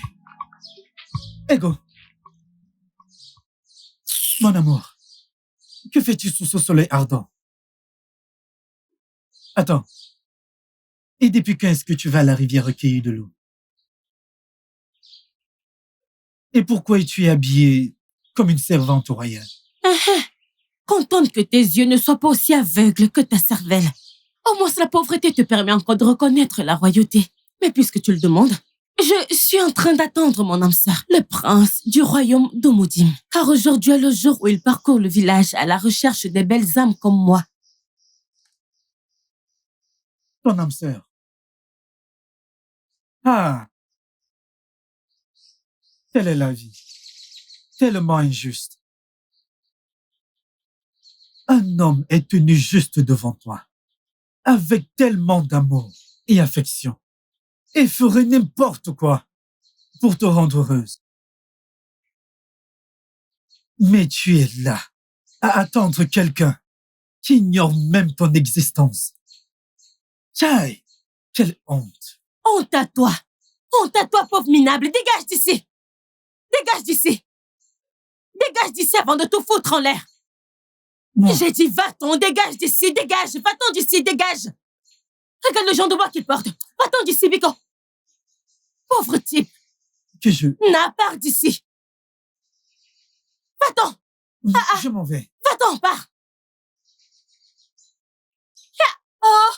Ego! Mon amour, que fais-tu sous ce soleil ardent? Attends. Et depuis quand est-ce que tu vas à la rivière recueillir de l'eau? Et pourquoi es-tu habillée comme une servante au royal? Contente que tes yeux ne soient pas aussi aveugles que ta cervelle. Au moins, la pauvreté te permet encore de reconnaître la royauté. Mais puisque tu le demandes, Je suis en train d'attendre mon âme sœur, le prince du royaume d'Omoudim. Car aujourd'hui est le jour où il parcourt le village à la recherche des belles âmes comme moi. Ton âme sœur. Ah. Telle est la vie. Tellement injuste. Un homme est tenu juste devant toi, avec tellement d'amour et affection, et ferait n'importe quoi pour te rendre heureuse. Mais tu es là, à attendre quelqu'un qui ignore même ton existence. Tchaï, quelle honte. Honte à toi! Honte à toi, pauvre minable! Dégage d'ici! Dégage d'ici! Dégage d'ici avant de tout foutre en l'air! Non. J'ai dit, va-t'en, dégage d'ici, dégage! Va-t'en d'ici, dégage! Regarde le genre de bois qu'il porte! Va-t'en d'ici, Biko! Pauvre type! Que je... N'a part d'ici! Va-t'en! Je m'en vais. Va-t'en, pars! Oh!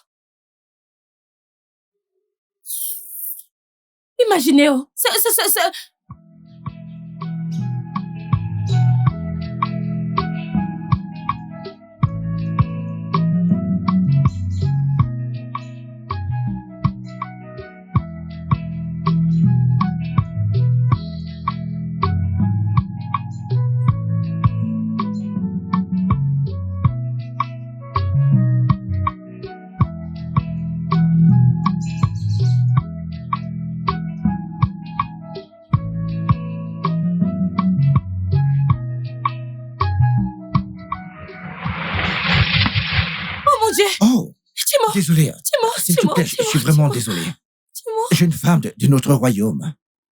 Imaginez, oh! Oh, Dis-moi, désolé. dis-moi, S'il te dis-moi, plaît, je suis dis-moi, vraiment dis-moi. désolé. Dis-moi, J'ai une femme de notre royaume.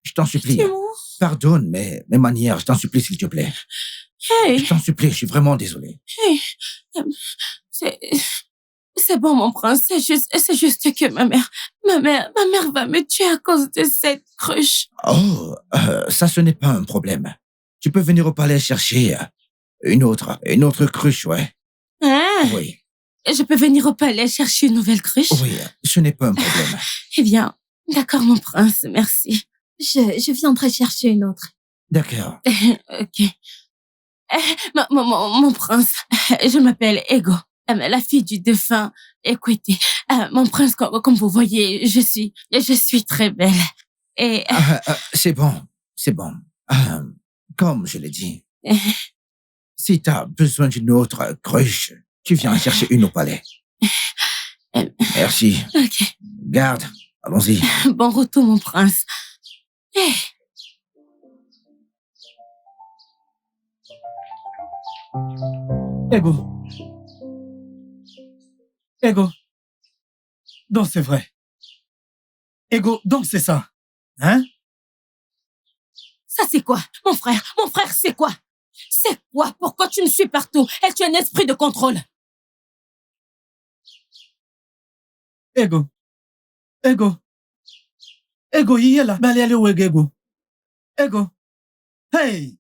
Je t'en supplie. dis-moi. Pardonne mes manières. Je t'en supplie, s'il te plaît. Hey, Je t'en supplie, je suis vraiment désolé. hey. C'est bon, mon prince. C'est juste que ma mère va me tuer à cause de cette cruche. Oh, ça, ce n'est pas un problème. Tu peux venir au palais chercher une autre cruche, ouais. Hein? Oui, Je peux venir au palais chercher une nouvelle cruche? oui, ce n'est pas un problème. Eh bien, d'accord, mon prince, merci. Je viendrai chercher une autre. D'accord. Ok. Mon prince, je m'appelle Ego, la fille du défunt Equity. Mon prince, comme vous voyez, je suis très belle. Et C'est bon. Comme je l'ai dit, si tu as besoin d'une autre cruche, tu viens chercher une au palais. Merci. ok, Garde, allons-y. bon retour, mon prince. Eh, Ego. Ego. Donc c'est vrai. Ego, donc c'est ça. Hein? ça c'est quoi? Mon frère, c'est quoi? C'est quoi? Pourquoi tu me suis partout? Es-tu un esprit de contrôle? Ego. Ego. Ego, il est là. Mais allez où Ego? Ego. Hey.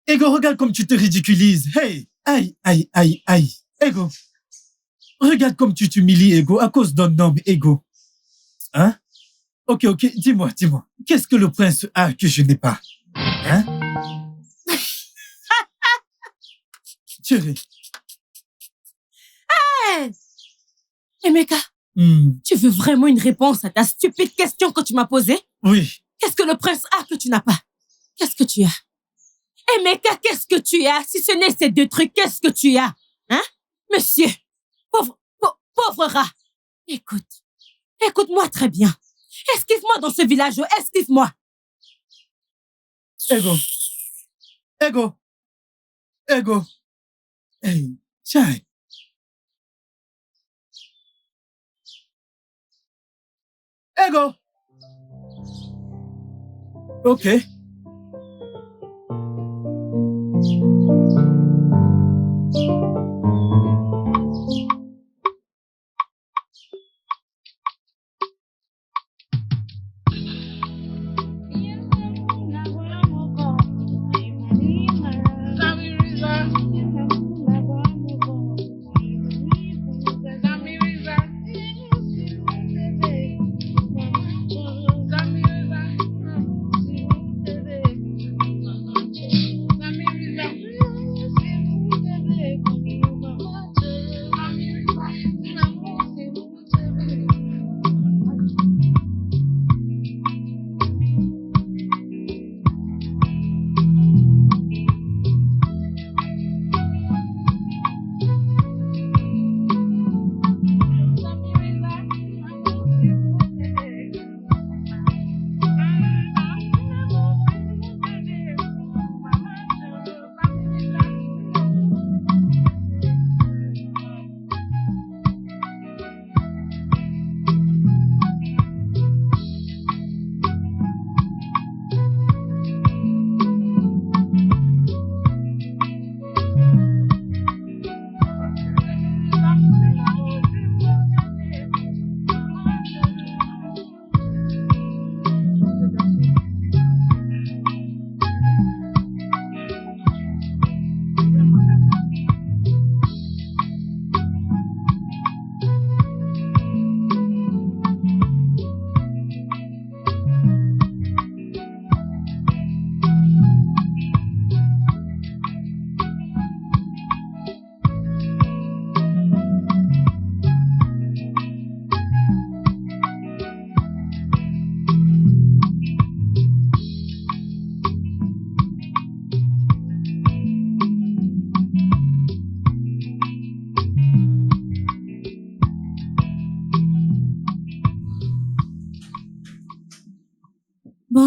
Ego, regarde comme tu te ridiculises. Hey. Aïe, aïe, aïe, aïe. Ego. Regarde comme tu t'humilies, Ego, à cause d'un homme, Ego. Hein? Ok, dis-moi. Qu'est-ce que le prince a que je n'ai pas? Hein? Chérie. Hey! Emeka, tu veux vraiment une réponse à ta stupide question que tu m'as posée? Oui. Qu'est-ce que le prince a que tu n'as pas? Qu'est-ce que tu as? Emeka, qu'est-ce que tu as? Si ce n'est ces deux trucs, qu'est-ce que tu as? Hein? Monsieur, pauvre rat. Écoute-moi très bien. Esquive-moi dans ce village, esquive-moi. Ego. Hey, tiens. Ego. Ok.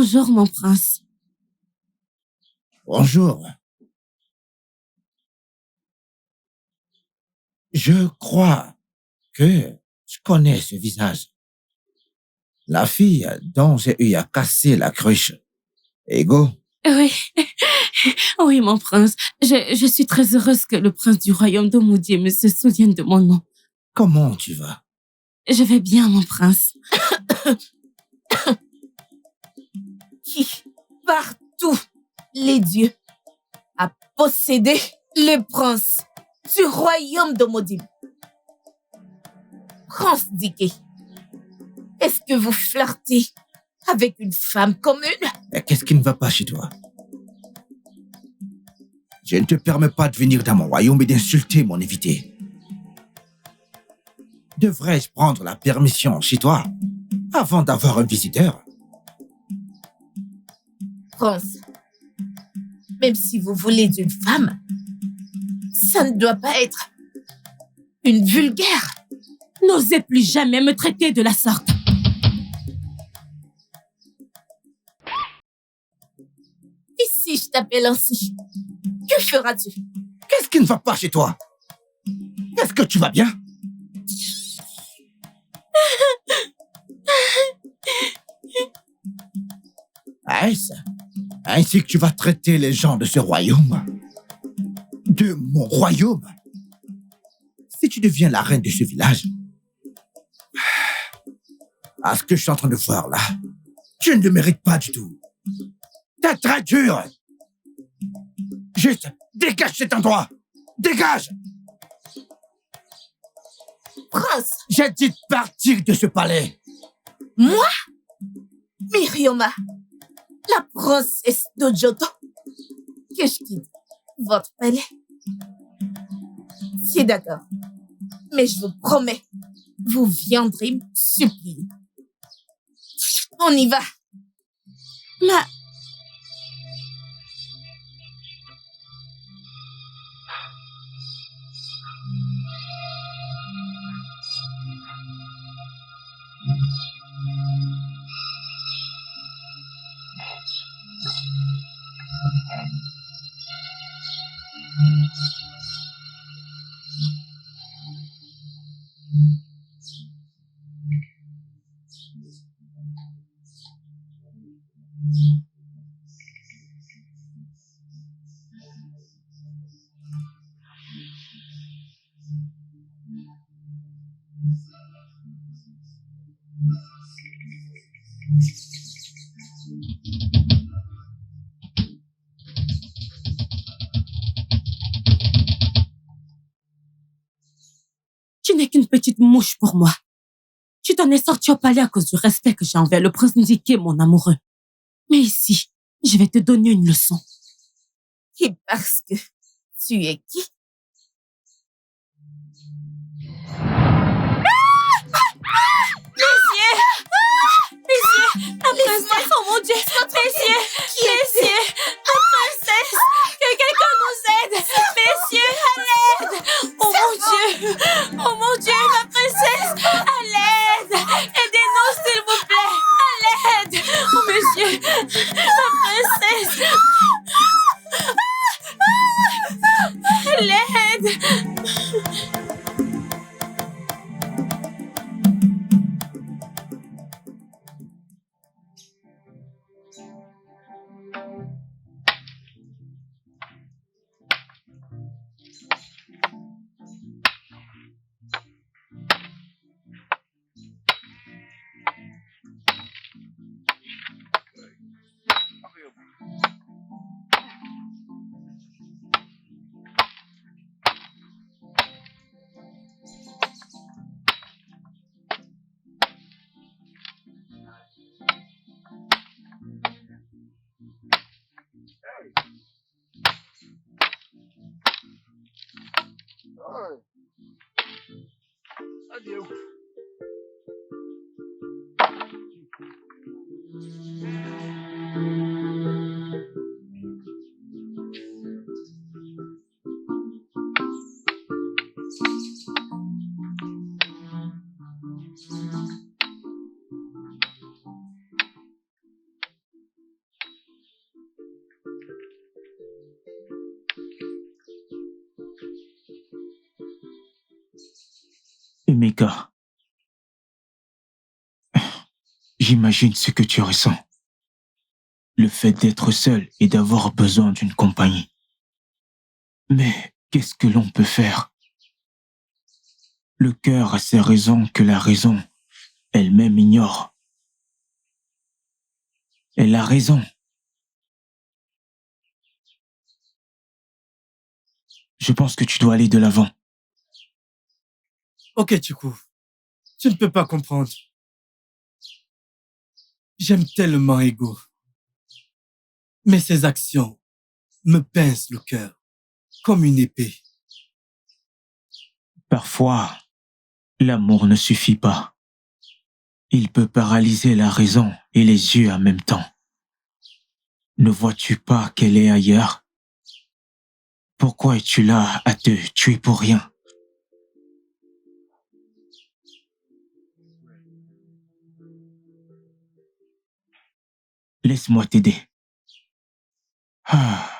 Bonjour, mon prince. Bonjour. Je crois que je connais ce visage. La fille dont j'ai eu à casser la cruche. Ego? Oui, oui, mon prince. Je suis très heureuse que le prince du royaume d'Omoudié me se souvienne de mon nom. Comment tu vas? Je vais bien, mon prince. Qui, partout, les dieux, a possédé le prince du royaume de Modim. Prince Diké, est-ce que vous flirtez avec une femme commune? Mais qu'est-ce qui ne va pas chez toi? Je ne te permets pas de venir dans mon royaume et d'insulter mon invité. Devrais-je prendre la permission chez toi avant d'avoir un visiteur? Prince, même si vous voulez d'une femme, ça ne doit pas être une vulgaire. N'osez plus jamais me traiter de la sorte. Et si je t'appelle ainsi, que feras-tu? Qu'est-ce qui ne va pas chez toi? Est-ce que tu vas bien? Est-ce ainsi que tu vas traiter les gens de ce royaume? De mon royaume? Si tu deviens la reine de ce village, à ce que je suis en train de voir là, tu ne le mérites pas du tout. T'es très dur. Juste, dégage cet endroit. Dégage! Prince, J'ai dit de partir de ce palais. moi, Myrioma, la princesse d'Ojoto, que je quitte votre palais. C'est d'accord. Mais je vous promets, vous viendrez me supplier. On y va. Ma... Tu n'es qu'une petite mouche pour moi. Tu t'en es sorti au palais à cause du respect que j'ai envers le prince Ndiké, mon amoureux. Mais ici, je vais te donner une leçon. Et parce que tu es qui? La princesse, oh mon Dieu! Messieurs! Messieurs! La princesse! Que quelqu'un nous aide! Messieurs, à l'aide! Oh mon Dieu! Oh mon Dieu, la princesse! À l'aide! Aidez-nous, s'il vous plaît! À l'aide! Oh monsieur! La princesse! À l'aide! Adieu. Emeka, j'imagine ce que tu ressens. Le fait d'être seul et d'avoir besoin d'une compagnie. Mais qu'est-ce que l'on peut faire? Le cœur a ses raisons que la raison elle-même ignore. Elle a raison. Je pense que tu dois aller de l'avant. Ok, Chuku. Tu ne peux pas comprendre. J'aime tellement Ego. Mais ses actions me pincent le cœur, comme une épée. Parfois, l'amour ne suffit pas. Il peut paralyser la raison et les yeux en même temps. Ne vois-tu pas qu'elle est ailleurs? Pourquoi es-tu là à te tuer pour rien? Laisse-moi t'aider. Ah.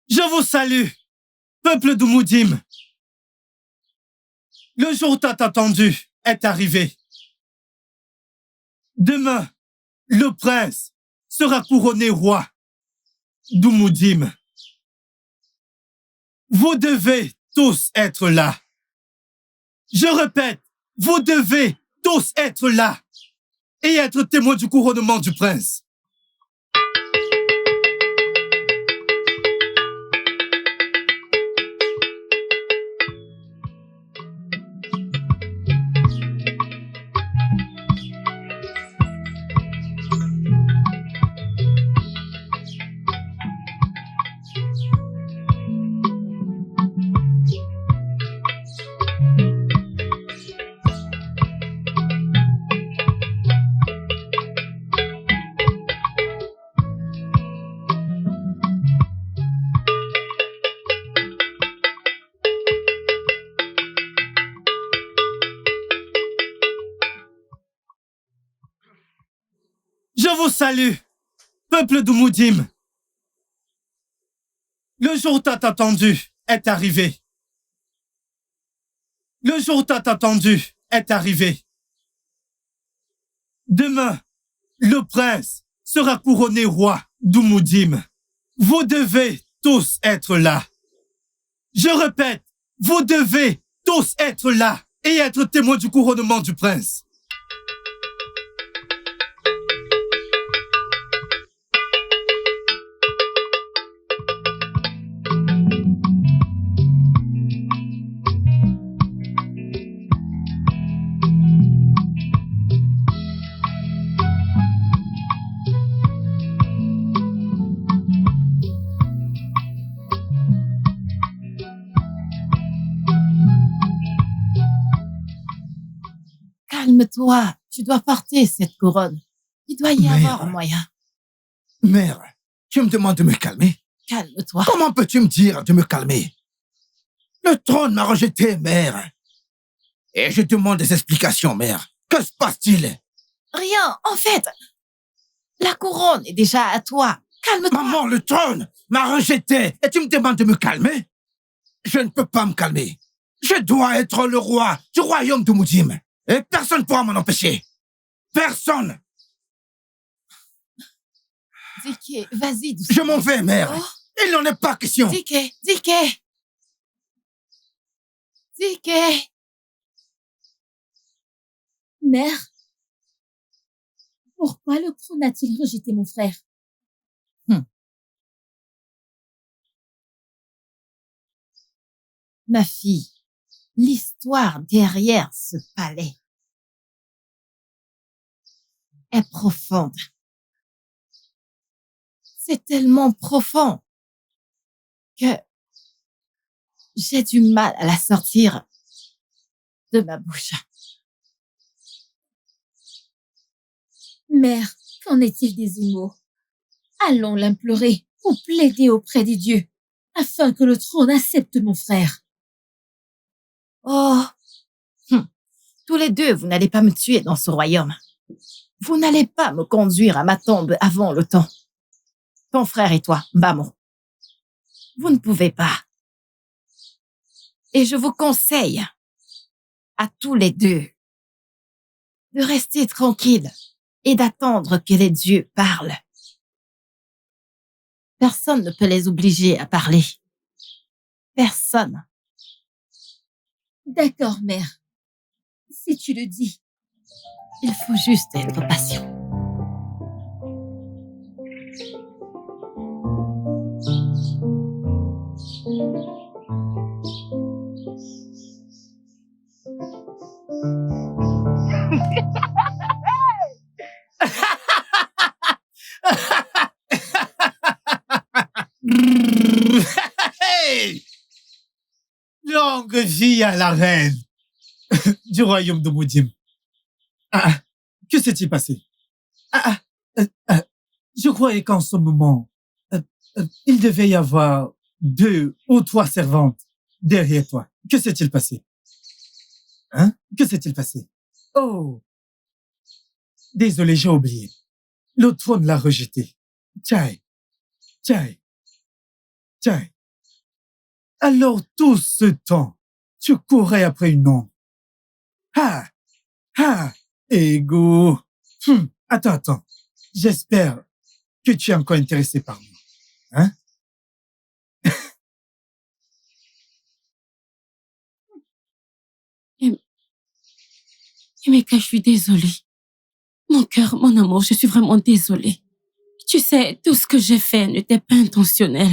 Je vous salue, peuple d'Umudime. Le jour tant attendu est arrivé. Demain, le prince sera couronné roi d'Umudime. Vous devez tous être là. Je répète, vous devez tous être là et être témoins du couronnement du prince. Je vous salue, peuple d'Umudime. Le jour tant attendu est arrivé. Le jour tant attendu est arrivé. Demain, le prince sera couronné roi d'Umudime. Vous devez tous être là. Je répète, vous devez tous être là et être témoins du couronnement du prince. Calme-toi, tu dois porter cette couronne. Il doit y Mère. avoir un moyen. Mère, tu me demandes de me calmer? Calme-toi. Comment peux-tu me dire de me calmer? Le trône m'a rejeté, mère. Et je demande des explications, mère. Que se passe-t-il? Rien, en fait. La couronne est déjà à toi. Calme-toi. Maman, le trône m'a rejeté et tu me demandes de me calmer? Je ne peux pas me calmer. Je dois être le roi du royaume d'Umudime. Et personne ne pourra m'en empêcher. Personne. Dike, vas-y doucement. Je m'en vais, mère. Oh. Il n'en est pas question. Dike. Mère, pourquoi le trône a-t-il rejeté mon frère? Ma fille, l'histoire derrière ce palais est profonde. C'est tellement profond que j'ai du mal à la sortir de ma bouche. Mère, qu'en est-il des émaux? Allons l'implorer ou plaider auprès des dieux, afin que le trône accepte mon frère. Oh, tous les deux, vous n'allez pas me tuer dans ce royaume. Vous n'allez pas me conduire à ma tombe avant le temps. Ton frère et toi, Mbamo, vous ne pouvez pas. Et je vous conseille, à tous les deux, de rester tranquille et d'attendre que les dieux parlent. Personne ne peut les obliger à parler. Personne. D'accord, mère. Si tu le dis. Il faut juste être patient. Hey! Longue vie à la reine du royaume de Moudim. Que s'est-il passé? Je croyais qu'en ce moment, il devait y avoir 2 ou 3 servantes derrière toi. Que s'est-il passé? Que s'est-il passé? Oh! Désolé, j'ai oublié. Le trône l'a rejeté. Tchai. Alors tout ce temps, tu courais après une ombre. Ego. Attends. J'espère que tu es encore intéressé par moi. Emeka, je suis désolée. Mon cœur, mon amour, je suis vraiment désolée. Tu sais, tout ce que j'ai fait n'était pas intentionnel.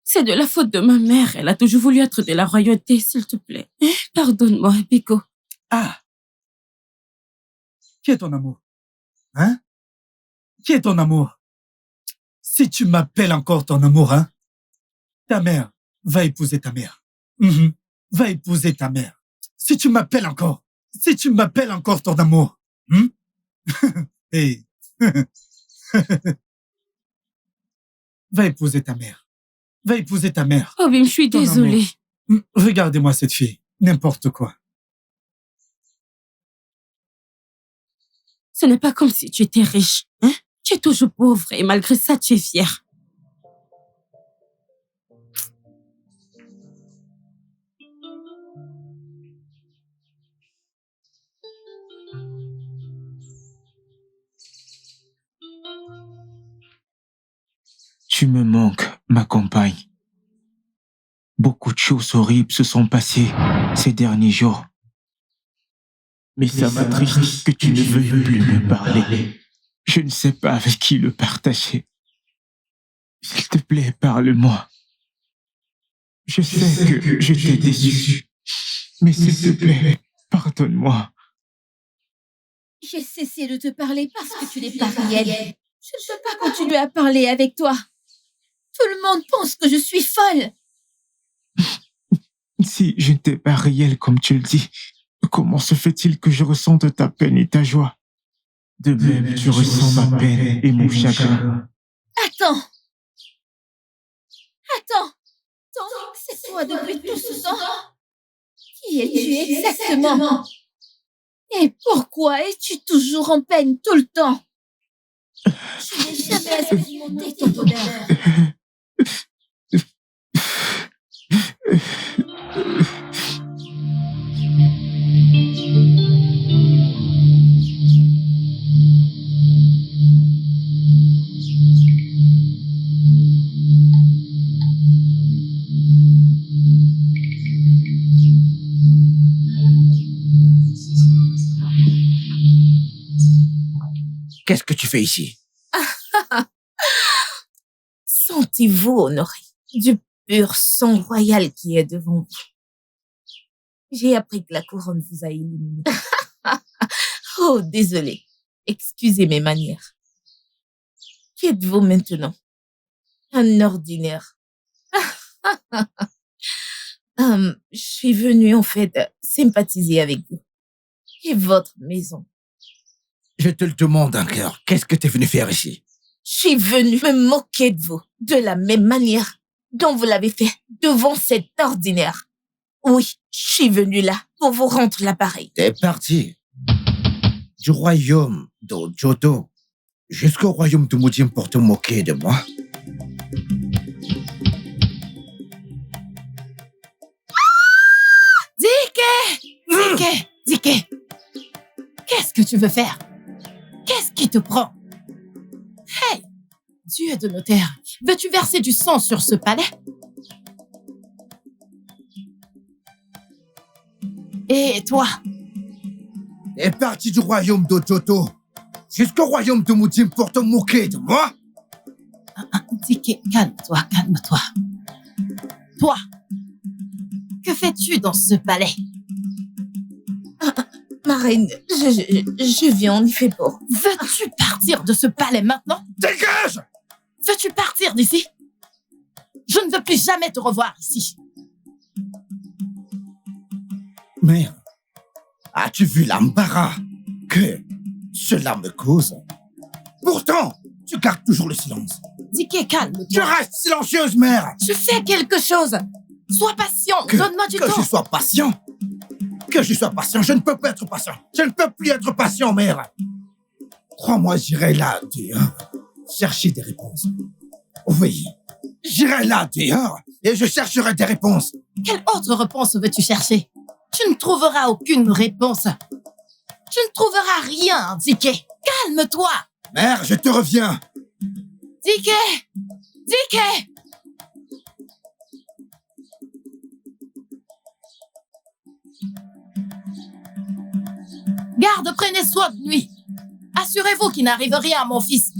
C'est de la faute de ma mère. Elle a toujours voulu être de la royauté, s'il te plaît. Pardonne-moi, Biko. Qui est ton amour? Qui est ton amour? Si tu m'appelles encore ton amour, ta mère va épouser ta mère. Va épouser ta mère. Si tu m'appelles encore ton amour. Hey. Va épouser ta mère. Oh, Bim, je suis désolée. Regardez-moi cette fille. N'importe quoi. Ce n'est pas comme si tu étais riche, Tu es toujours pauvre et malgré ça, tu es fière. Tu me manques, ma compagne. Beaucoup de choses horribles se sont passées ces derniers jours. Mais ça m'attriste que tu ne veuilles plus me parler. Je ne sais pas avec qui le partager. S'il te plaît, parle-moi. Je sais que je t'ai déçu. Mais s'il te plaît, pardonne-moi. J'ai cessé de te parler parce que tu n'es pas réel. Je ne peux pas continuer à parler avec toi. Tout le monde pense que je suis folle. Si je n'étais pas réel comme tu le dis, comment se fait-il que je ressente ta peine et ta joie? De même, tu ressens ma peine et mon chagrin. Attends. Donc, c'est toi depuis tout ce temps? Qui es-tu exactement? Et pourquoi es-tu toujours en peine tout le temps? Je n'ai jamais expérimenté ton bonheur. Qu'est-ce que tu fais ici? Sentez-vous honoré du pur sang royal qui est devant vous. J'ai appris que la couronne vous a éliminé. Oh, désolé. Excusez mes manières. Qui êtes-vous maintenant? Un ordinaire. Je suis venue, en fait, sympathiser avec vous. Et votre maison. Je te le demande encore. Qu'est-ce que t'es venu faire ici? Je suis venue me moquer de vous, de la même manière dont vous l'avez fait devant cet ordinaire. Oui, je suis venue là pour vous rendre l'appareil. T'es parti du royaume d'Ojoto jusqu'au royaume de Mudim pour te moquer de moi. Zike! Qu'est-ce que tu veux faire? Qu'est-ce qui te prend? Hey, Dieu de notaire, veux-tu verser du sang sur ce palais? Et toi? T'es parti du royaume d'Ojoto jusqu'au royaume de Mudim pour te moquer de moi? Zike, calme-toi. Toi, que fais-tu dans ce palais? Marraine, je viens en effet pour... Veux-tu partir de ce palais maintenant? Dégage! Veux-tu partir d'ici? Je ne veux plus jamais te revoir ici. Mère, as-tu vu l'embarras que cela me cause? Pourtant, tu gardes toujours le silence. Zike, calme-toi. Tu restes silencieuse, mère. Je fais quelque chose. Sois patient. Donne-moi du temps. Que je sois patient? Que je sois patient, je ne peux pas être patient. Je ne peux plus être patient, mère. Crois-moi, j'irai là, dehors, chercher des réponses. Oui, j'irai là, dehors, et je chercherai des réponses. Quelle autre réponse veux-tu chercher? Tu ne trouveras aucune réponse. Tu ne trouveras rien, Zike. Calme-toi. Mère, je te reviens. Zike! Garde, prenez soin de lui. Assurez-vous qu'il n'arrive rien à mon fils.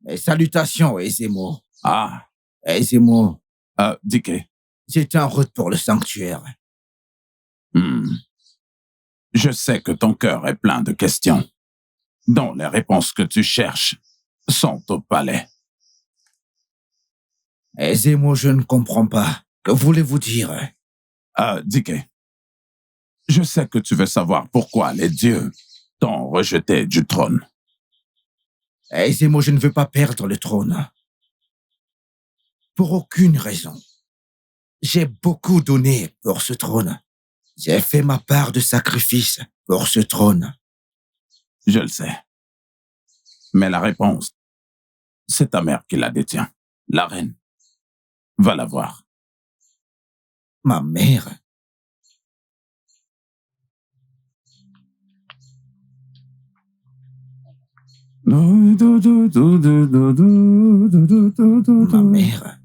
Et salutations, Ezemo. Ah, Ezemo, Dike. j'étais en route pour le sanctuaire. Je sais que ton cœur est plein de questions, dont les réponses que tu cherches sont au palais. Ezemo, je ne comprends pas. Que voulez-vous dire? Dike, je sais que tu veux savoir pourquoi les dieux t'ont rejeté du trône. Ezemo, je ne veux pas perdre le trône. Pour aucune raison. J'ai beaucoup donné pour ce trône. J'ai fait ma part de sacrifice pour ce trône. Je le sais. Mais la réponse, c'est ta mère qui la détient. La reine. Va la voir. Ma mère? Ma mère?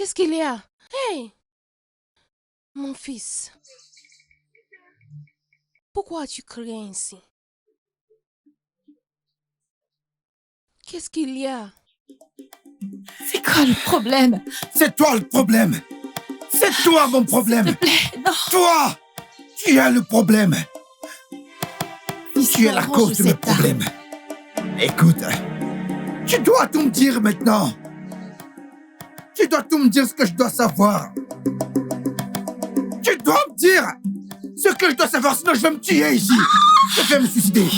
Qu'est-ce qu'il y a? Hey! Mon fils. Pourquoi tu cries ainsi? Qu'est-ce qu'il y a? C'est quoi le problème? C'est toi le problème. C'est toi mon problème. S'il te plaît, non. Toi, tu es le problème. Tu es la cause de mes problèmes. Écoute, tu dois tout me dire maintenant. Tu dois tout me dire ce que je dois savoir. Tu dois me dire ce que je dois savoir, sinon je vais me tuer ici. Je vais me suicider.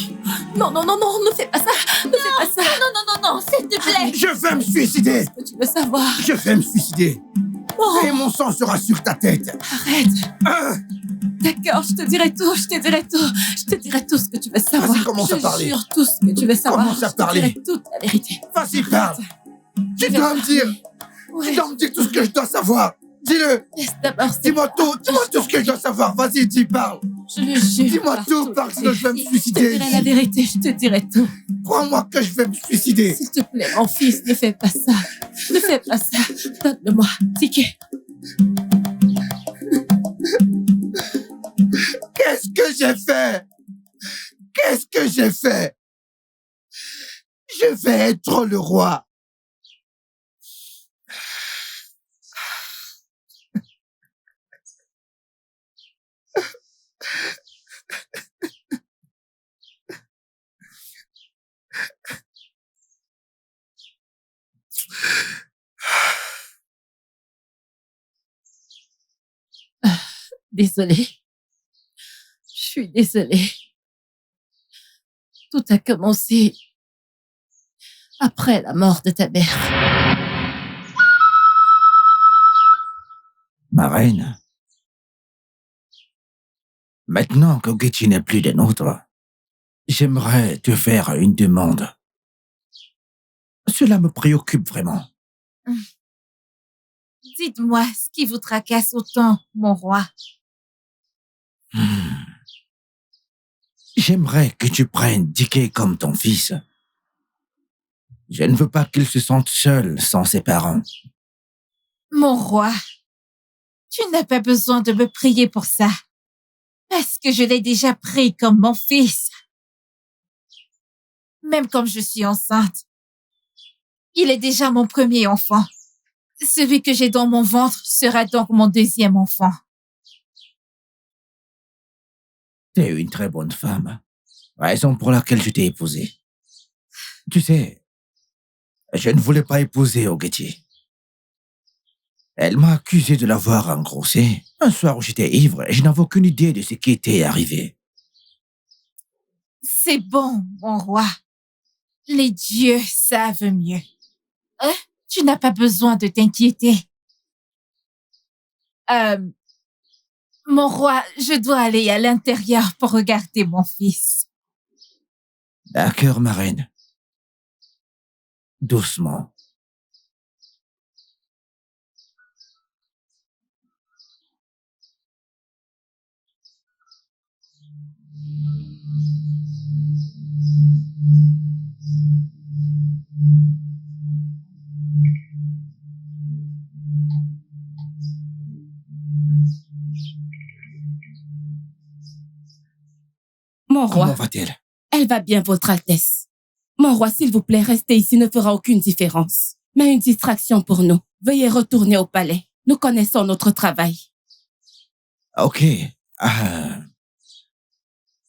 Non, non, non, non, ne fais pas ça. Ne fais pas ça. Non, non, non, non, s'il te plaît. Je vais me suicider. Qu'est-ce que tu veux savoir? Je vais me suicider. Oh. Et mon sang sera sur ta tête. Arrête. D'accord, je te dirai tout, je te dirai tout. Je te dirai tout ce que tu veux savoir. Vas-y, commence à parler. Je jure tout ce que tu veux savoir. Commence à parler. Je te dirai toute la vérité. Vas-y, parle. Tu dois me dire. Ouais. Tu dois me dire tout ce que je dois savoir. Dis-le. Laisse d'abord. Dis-moi tout ce que je dois savoir. Vas-y, dis, parle. Je le jure. Dis-moi tout, parce que je vais me suicider. Je te dirai la vérité, je te dirai tout. Crois-moi que je vais me suicider. S'il te plaît, mon fils, ne fais pas ça. Ne fais pas ça. Donne-le-moi, Ticket. Qu'est-ce que j'ai fait? Qu'est-ce que j'ai fait? Je vais être le roi. Désolée. Je suis désolée. Tout a commencé après la mort de ta mère. Ma reine, maintenant que Getty n'est plus des nôtres, j'aimerais te faire une demande. Cela me préoccupe vraiment. Dites-moi ce qui vous tracasse autant, mon roi. J'aimerais que tu prennes Dickey comme ton fils. Je ne veux pas qu'il se sente seul sans ses parents. Mon roi, tu n'as pas besoin de me prier pour ça, parce que je l'ai déjà pris comme mon fils. Même comme je suis enceinte, il est déjà mon premier enfant. Celui que j'ai dans mon ventre sera donc mon deuxième enfant. T'es une très bonne femme, raison pour laquelle je t'ai épousée. Tu sais, je ne voulais pas épouser Ogechi. Elle m'a accusé de l'avoir engrossée un soir où j'étais ivre et je n'avais aucune idée de ce qui était arrivé. C'est bon, mon roi. Les dieux savent mieux. Tu n'as pas besoin de t'inquiéter. Mon roi, je dois aller à l'intérieur pour regarder mon fils. D'accord, ma reine. Doucement. Mon roi. Comment va-t-elle? Elle va bien, votre Altesse. Mon roi, s'il vous plaît, rester ici ne fera aucune différence. Mais une distraction pour nous. Veuillez retourner au palais. Nous connaissons notre travail. Ok.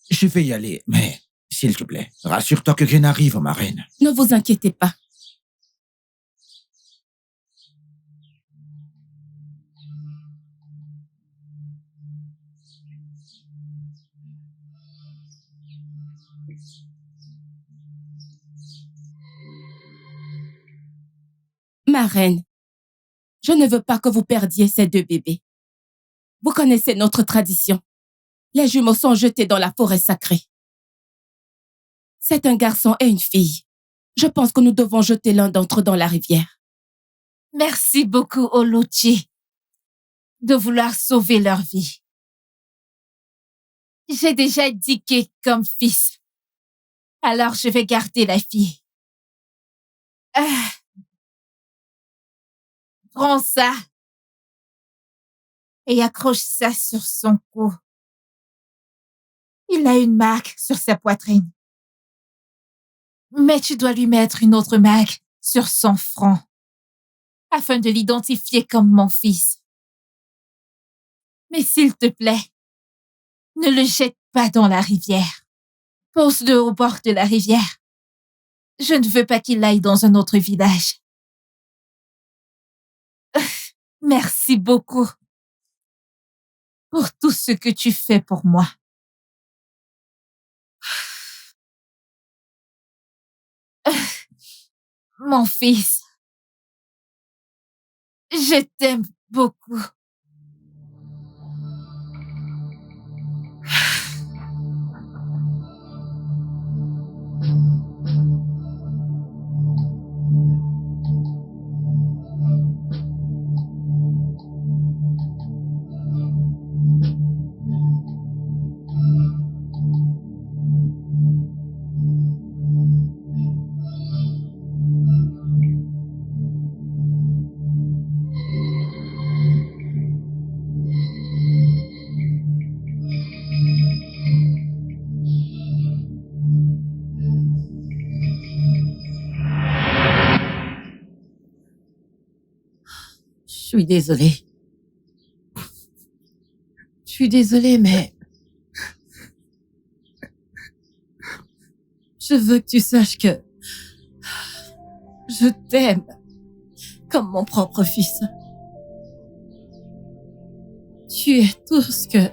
Je vais y aller, mais s'il te plaît, rassure-toi que rien n'arrive, ma reine. Ne vous inquiétez pas. Ma reine, je ne veux pas que vous perdiez ces deux bébés. Vous connaissez notre tradition. Les jumeaux sont jetés dans la forêt sacrée. C'est un garçon et une fille. Je pense que nous devons jeter l'un d'entre eux dans la rivière. Merci beaucoup, Oluchi, de vouloir sauver leur vie. J'ai déjà Dickey comme fils. Alors je vais garder la fille. Prends ça et accroche ça sur son cou. Il a une marque sur sa poitrine. Mais tu dois lui mettre une autre marque sur son front afin de l'identifier comme mon fils. Mais s'il te plaît, ne le jette pas dans la rivière. Pose-le au bord de la rivière. Je ne veux pas qu'il aille dans un autre village. Merci beaucoup pour tout ce que tu fais pour moi. Mon fils, je t'aime beaucoup. Je suis désolée. Je suis désolée, mais je veux que tu saches que je t'aime comme mon propre fils. Tu es tout ce que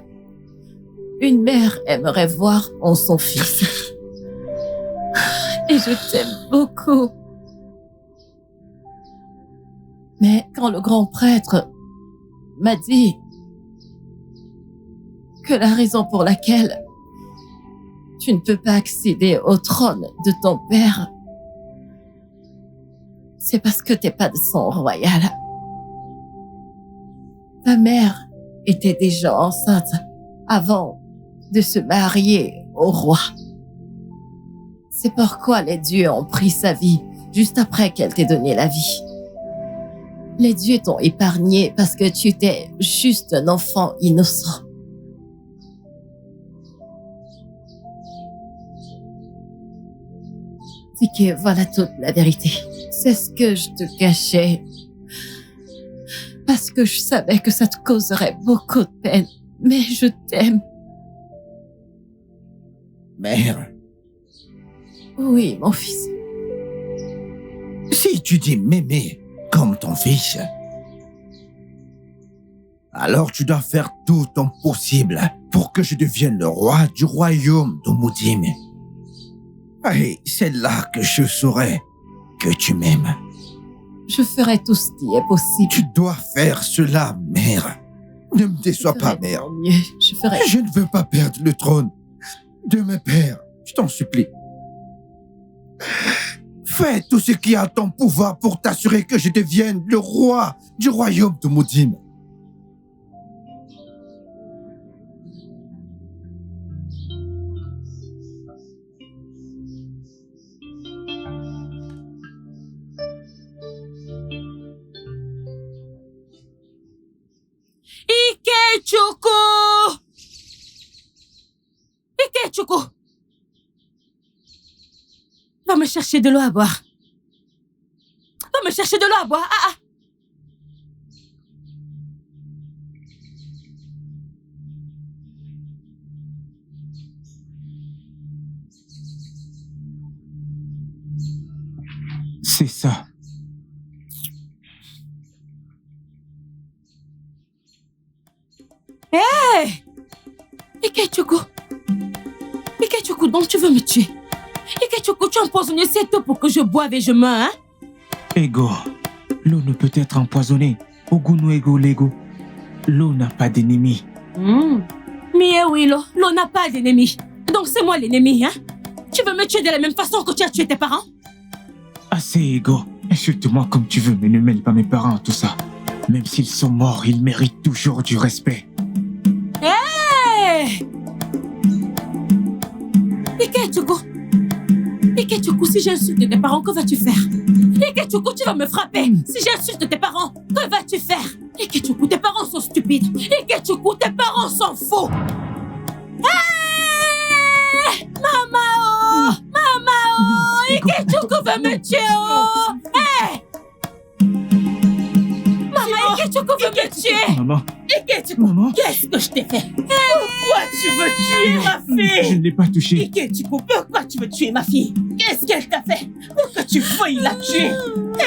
une mère aimerait voir en son fils. Et je t'aime beaucoup. Mais quand le grand prêtre m'a dit que la raison pour laquelle tu ne peux pas accéder au trône de ton père, c'est parce que t'es pas de sang royal. Ta mère était déjà enceinte avant de se marier au roi. C'est pourquoi les dieux ont pris sa vie juste après qu'elle t'ait donné la vie. Les dieux t'ont épargné parce que tu étais juste un enfant innocent. Dis que voilà toute la vérité. C'est ce que je te cachais. Parce que je savais que ça te causerait beaucoup de peine. Mais je t'aime. Mère, Oui, mon fils. si tu dis m'aimer comme ton fils, alors tu dois faire tout ton possible pour que je devienne le roi du royaume d'Omudim. Et c'est là que je saurai que tu m'aimes. Je ferai tout ce qui est possible. Tu dois faire cela, mère. Ne me déçois pas, mère. Mieux. Je ferai. Je ne veux pas perdre le trône de mes pères. Je t'en supplie. Fais tout ce qui est en ton pouvoir pour t'assurer que je devienne le roi du royaume de Moudim. Ikechukwu! Ikechukwu! Va me chercher de l'eau à boire. Va me chercher de l'eau à boire. Ah, ah. C'est ça. Hé! Ikechukwu! Ikechukwu, donc tu veux me tuer? Ikechukwu, tu empoisonnes cette eau pour que je boive et je meurs, hein? Ego, l'eau ne peut être empoisonnée. Ogunu ego lego. L'eau n'a pas d'ennemi. Mais oui, l'eau n'a pas d'ennemi. Donc c'est moi l'ennemi, hein? Tu veux me tuer de la même façon que tu as tué tes parents? Assez, Ego. Insulte-moi comme tu veux, mais ne mêle pas mes parents à tout ça. Même s'ils sont morts, ils méritent toujours du respect. Hé! Ikechukwu! Ikechukwu, si j'insulte tes parents, que vas-tu faire? Ikechukwu, tu vas me frapper si j'insulte tes parents! Que vas-tu faire? Ikechukwu, tes parents sont stupides. Ikechukwu, tes parents sont fous. Hey! Maman! Maman! Ikechukwu veut me tuer! Oh! Hey! Maman, Ikechukwu veut me tuer! Maman. Ikechukwu, Maman. qu'est-ce que je t'ai fait? Pourquoi tu veux tuer ma fille? Je ne l'ai pas touchée. Ikechukwu, pourquoi tu veux tuer ma fille? Qu'est-ce qu'elle t'a fait? Pour que tu veuilles la tuer?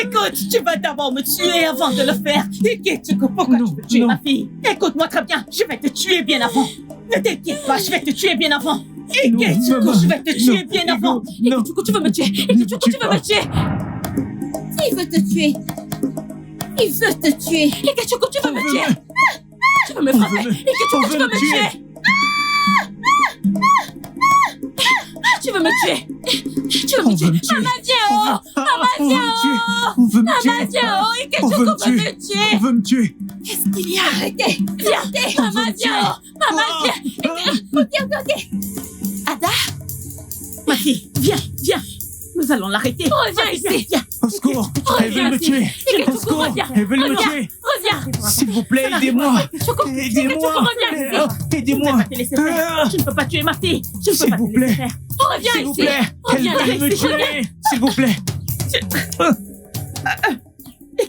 Écoute, tu vas d'abord me tuer avant de le faire. Ikechukwu, pourquoi tu veux tuer ma fille? Écoute-moi très bien, je vais te tuer bien avant. Ne t'inquiète pas, je vais te tuer bien avant. Ikechukwu, je vais te tuer bien avant. Ikechukwu, tu veux me tuer? Ikechukwu, tu veux me tuer? Il veut te tuer. Il veut te tuer. Ikechukwu, tu veux me tuer? Tu veux me frapper? Ikechukwu, tu veux me tuer? Tu veux me tuer? Tu veux me tuer? Maman, viens, oh! Maman, viens, oh! On veut me Maman, tuer. viens, oh! Ikechukwu On veut me veut me tuer. tuer! On veut me tuer. Qu'est-ce qu'il y a? Arrêtez! Viens! Maman, viens, oh! Maman, viens! Ok. Ada? Ma fille, viens, viens. Nous allons l'arrêter. Reviens ici! Viens. Au secours. Elle veut me tuer. Au Ikechukwu, secours. reviens! Elle veut me tuer. Reviens! S'il vous plaît, aidez-moi. Ikechukwu, Aidez-moi. reviens ici! Je ne Aidez-moi. peux pas te laisser faire. Je ne peux pas tuer ma fille. Je ne peux S'il pas vous te laisser plaît. faire. Reviens S'il vous ici! plaît. Elle Reviens veut me ici! Reviens! tuer. S'il vous plaît.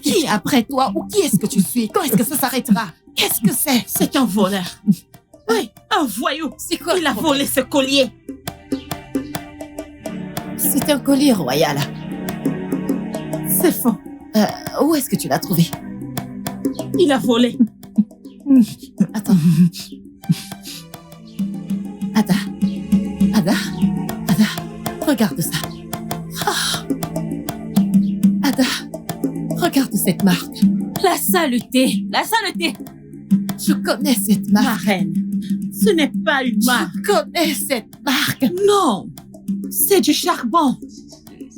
Qui est après toi ou qui est-ce que tu suis? Quand est-ce que ça s'arrêtera? Qu'est-ce que c'est? C'est un voleur. Oui, un voyou. C'est quoi? Il a volé ce collier. C'est un collier royal. C'est faux. Où est-ce que tu l'as trouvé? Il a volé. Attends. Ada. Ada. Ada. Regarde ça. Ah. Ada. Regarde cette marque. La saleté! La saleté! Je connais cette Ma marque. reine, ce n'est pas une marque. Je connais cette marque. Non, c'est du charbon.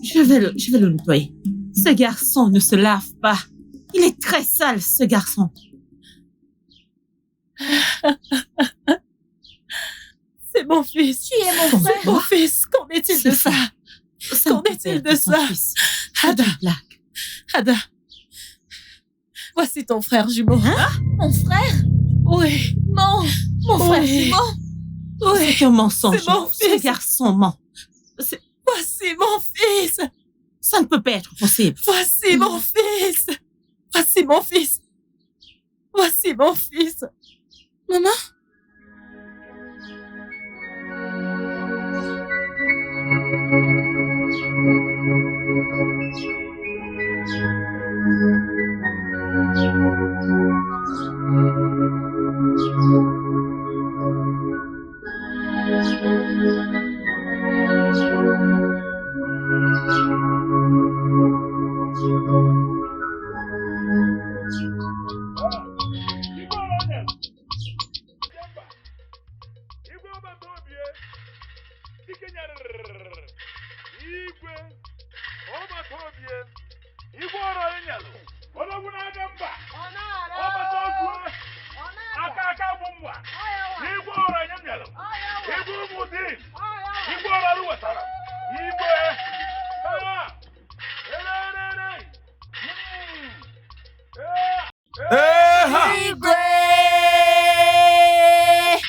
Je vais le nettoyer. Ce garçon ne se lave pas. Il est très sale, ce garçon. C'est mon fils. Tu es mon frère. C'est mon fils. Qu'en est-il de ça? Qu'en est-il de ça? Ada. Ada. Voici ton frère jumeau. Mon frère? Oui. Non. Mon frère Oui. jumeau? Oui. C'est un mensonge. C'est mon Ce fils. garçon ment. Voici mon fils. Ça ne peut pas être possible. Voici mon fils. Voici mon fils. Voici mon fils. Maman?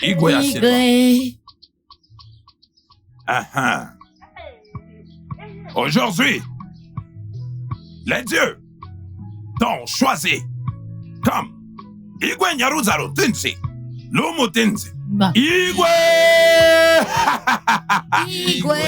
Igwe assieds-toi. Igwe. Ah, ah. Aujourd'hui, les dieux t'ont choisi comme Igwe Nyaruzaro Tinsi, Lumu Tinsi. Bah. Igwe! Igwe.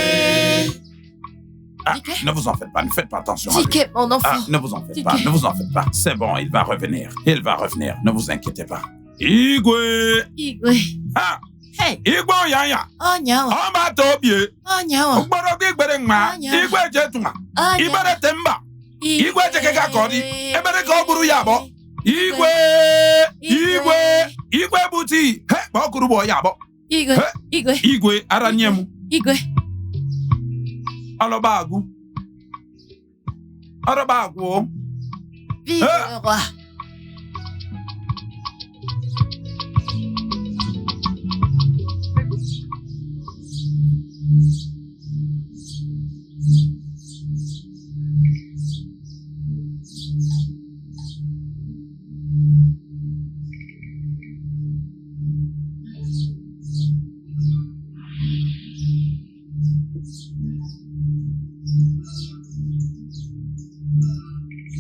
Ah, Dike? ne vous en faites pas, ne faites pas attention à lui. Dike, mon enfant. Ah, ne vous en faites Dike. pas, ne vous en faites pas. C'est bon, il va revenir. Il va revenir, ne vous inquiétez pas. Igwe! Igwe. Ah! Hey. Igwe Yaya! Onya. Ọba Tobie! Onya. Ogborogo Igbere Mma! Anya. Igwe Jetuma! Onya. Ibere Temba! Igwe Jekeka Kodi! Ebere ka ọ bụrụ ya abụọ! Igwe! Igwe! Igwe Buti! He! Ka ọ kụrụ bụ ya abụọ! Igwe. He! Igwe. Igwe aranye m! Igwe. Alọba agụ! Alọba agụ! o. Vive le roi.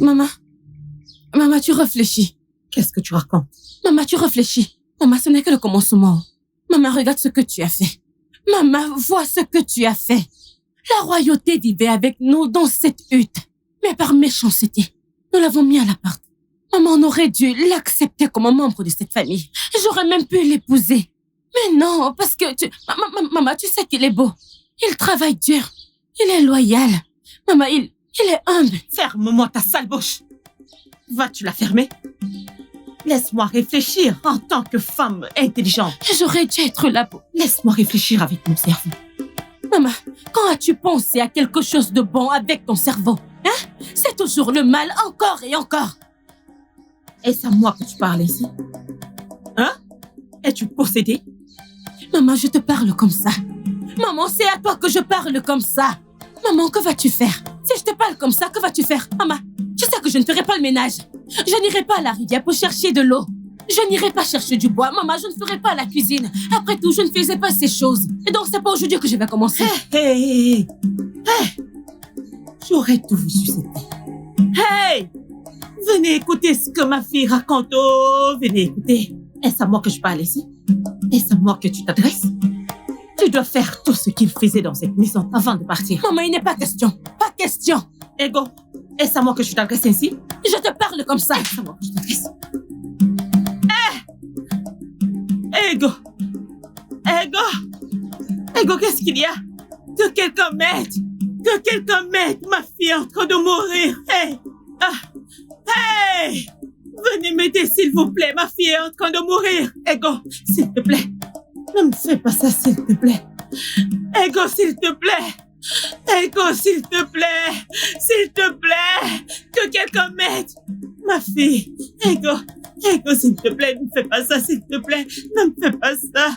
Maman. Maman, tu réfléchis. Qu'est-ce que tu racontes? Maman, tu réfléchis. Maman, ce n'est que le commencement. Maman, regarde ce que tu as fait. Maman, vois ce que tu as fait. La royauté vivait avec nous dans cette hutte. Mais par méchanceté, nous l'avons mis à la porte. Maman, on aurait dû l'accepter comme un membre de cette famille. J'aurais même pu l'épouser. Mais non, parce que Maman, tu sais qu'il est beau. Il travaille dur. Il est loyal. Maman, il est humble. Ferme-moi ta sale bouche. Vas-tu la fermer? Laisse-moi réfléchir en tant que femme intelligente. J'aurais dû être là pour... Laisse-moi réfléchir avec mon cerveau. Maman, quand as-tu pensé à quelque chose de bon avec ton cerveau? Hein? C'est toujours le mal, encore et encore. Est-ce à moi que tu parles ici? Hein? Es-tu possédée? Maman, je te parle comme ça. Maman, c'est à toi que je parle comme ça. Maman, que vas-tu faire? Si je te parle comme ça, que vas-tu faire? Maman, tu sais que je ne ferai pas le ménage. Je n'irai pas à la rivière pour chercher de l'eau. Je n'irai pas chercher du bois. Maman, je ne ferai pas la cuisine. Après tout, je ne faisais pas ces choses. Et donc, c'est pas aujourd'hui que je vais commencer. Hey! J'aurais tout vu susciter. Hey! Venez écouter ce que ma fille raconte. Oh, venez écouter. Est-ce à moi que je parle ici? Est-ce à moi que tu t'adresses? Tu dois faire tout ce qu'il faisait dans cette maison avant de partir. Maman, il n'est pas question. Pas question. Ego, est-ce à moi que tu t'adresses ainsi? Je te parle comme ça. Est-ce à moi que je t'adresse? Ego! Ego, qu'est-ce qu'il y a? Que quelqu'un m'aide! Que quelqu'un m'aide! Ma fille est en train de mourir! Hey! Hey! Venez m'aider, s'il vous plaît! Ma fille est en train de mourir! Ego, s'il te plaît! Ne me fais pas ça, s'il te plaît! Ego, s'il te plaît! Ego, s'il te plaît! S'il te plaît! Que quelqu'un m'aide! Ma fille! Ego, s'il te plaît, ne me fais pas ça, s'il te plaît! Ne me fais pas ça!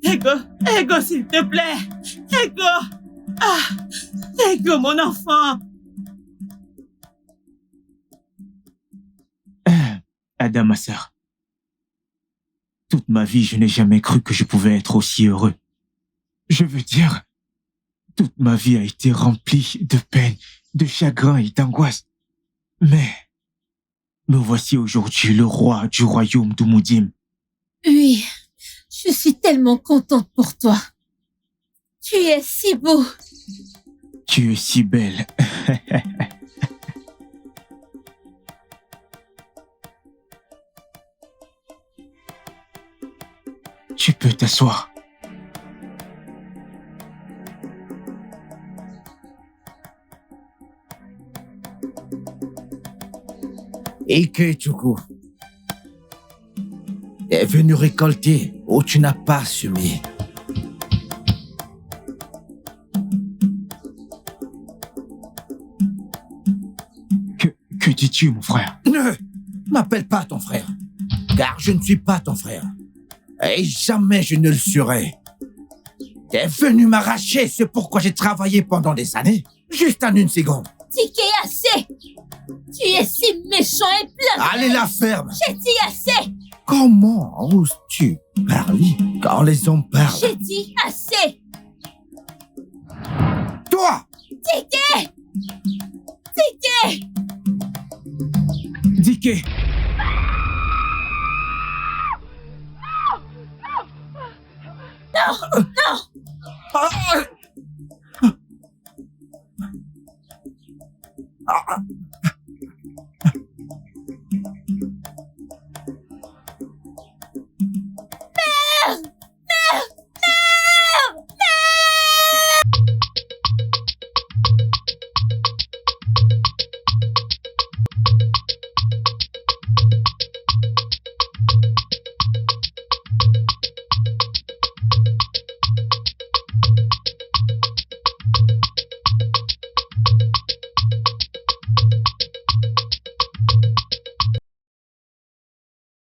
Ego, s'il te plaît! Ego, mon enfant! Ada, ma sœur. Toute ma vie, je n'ai jamais cru que je pouvais être aussi heureux. Je veux dire, toute ma vie a été remplie de peine, de chagrin et d'angoisse. Mais me voici aujourd'hui le roi du royaume d'Umudim. Oui, je suis tellement contente pour toi. Tu es si beau. Tu es si belle. Tu peux t'asseoir. Ikechukwu est venu récolter où tu n'as pas semé. Que dis-tu, mon frère? Ne m'appelle pas ton frère, car je ne suis pas ton frère. Et jamais je ne le serai. T'es venu m'arracher, c'est pourquoi j'ai travaillé pendant des années, juste en une seconde. Tike assez. Tu es si méchant et plein. Allez la ferme. J'ai dit assez. Comment oses-tu parler quand les hommes parlent? J'ai dit assez. Toi! Tike! Dike! Non! Ah!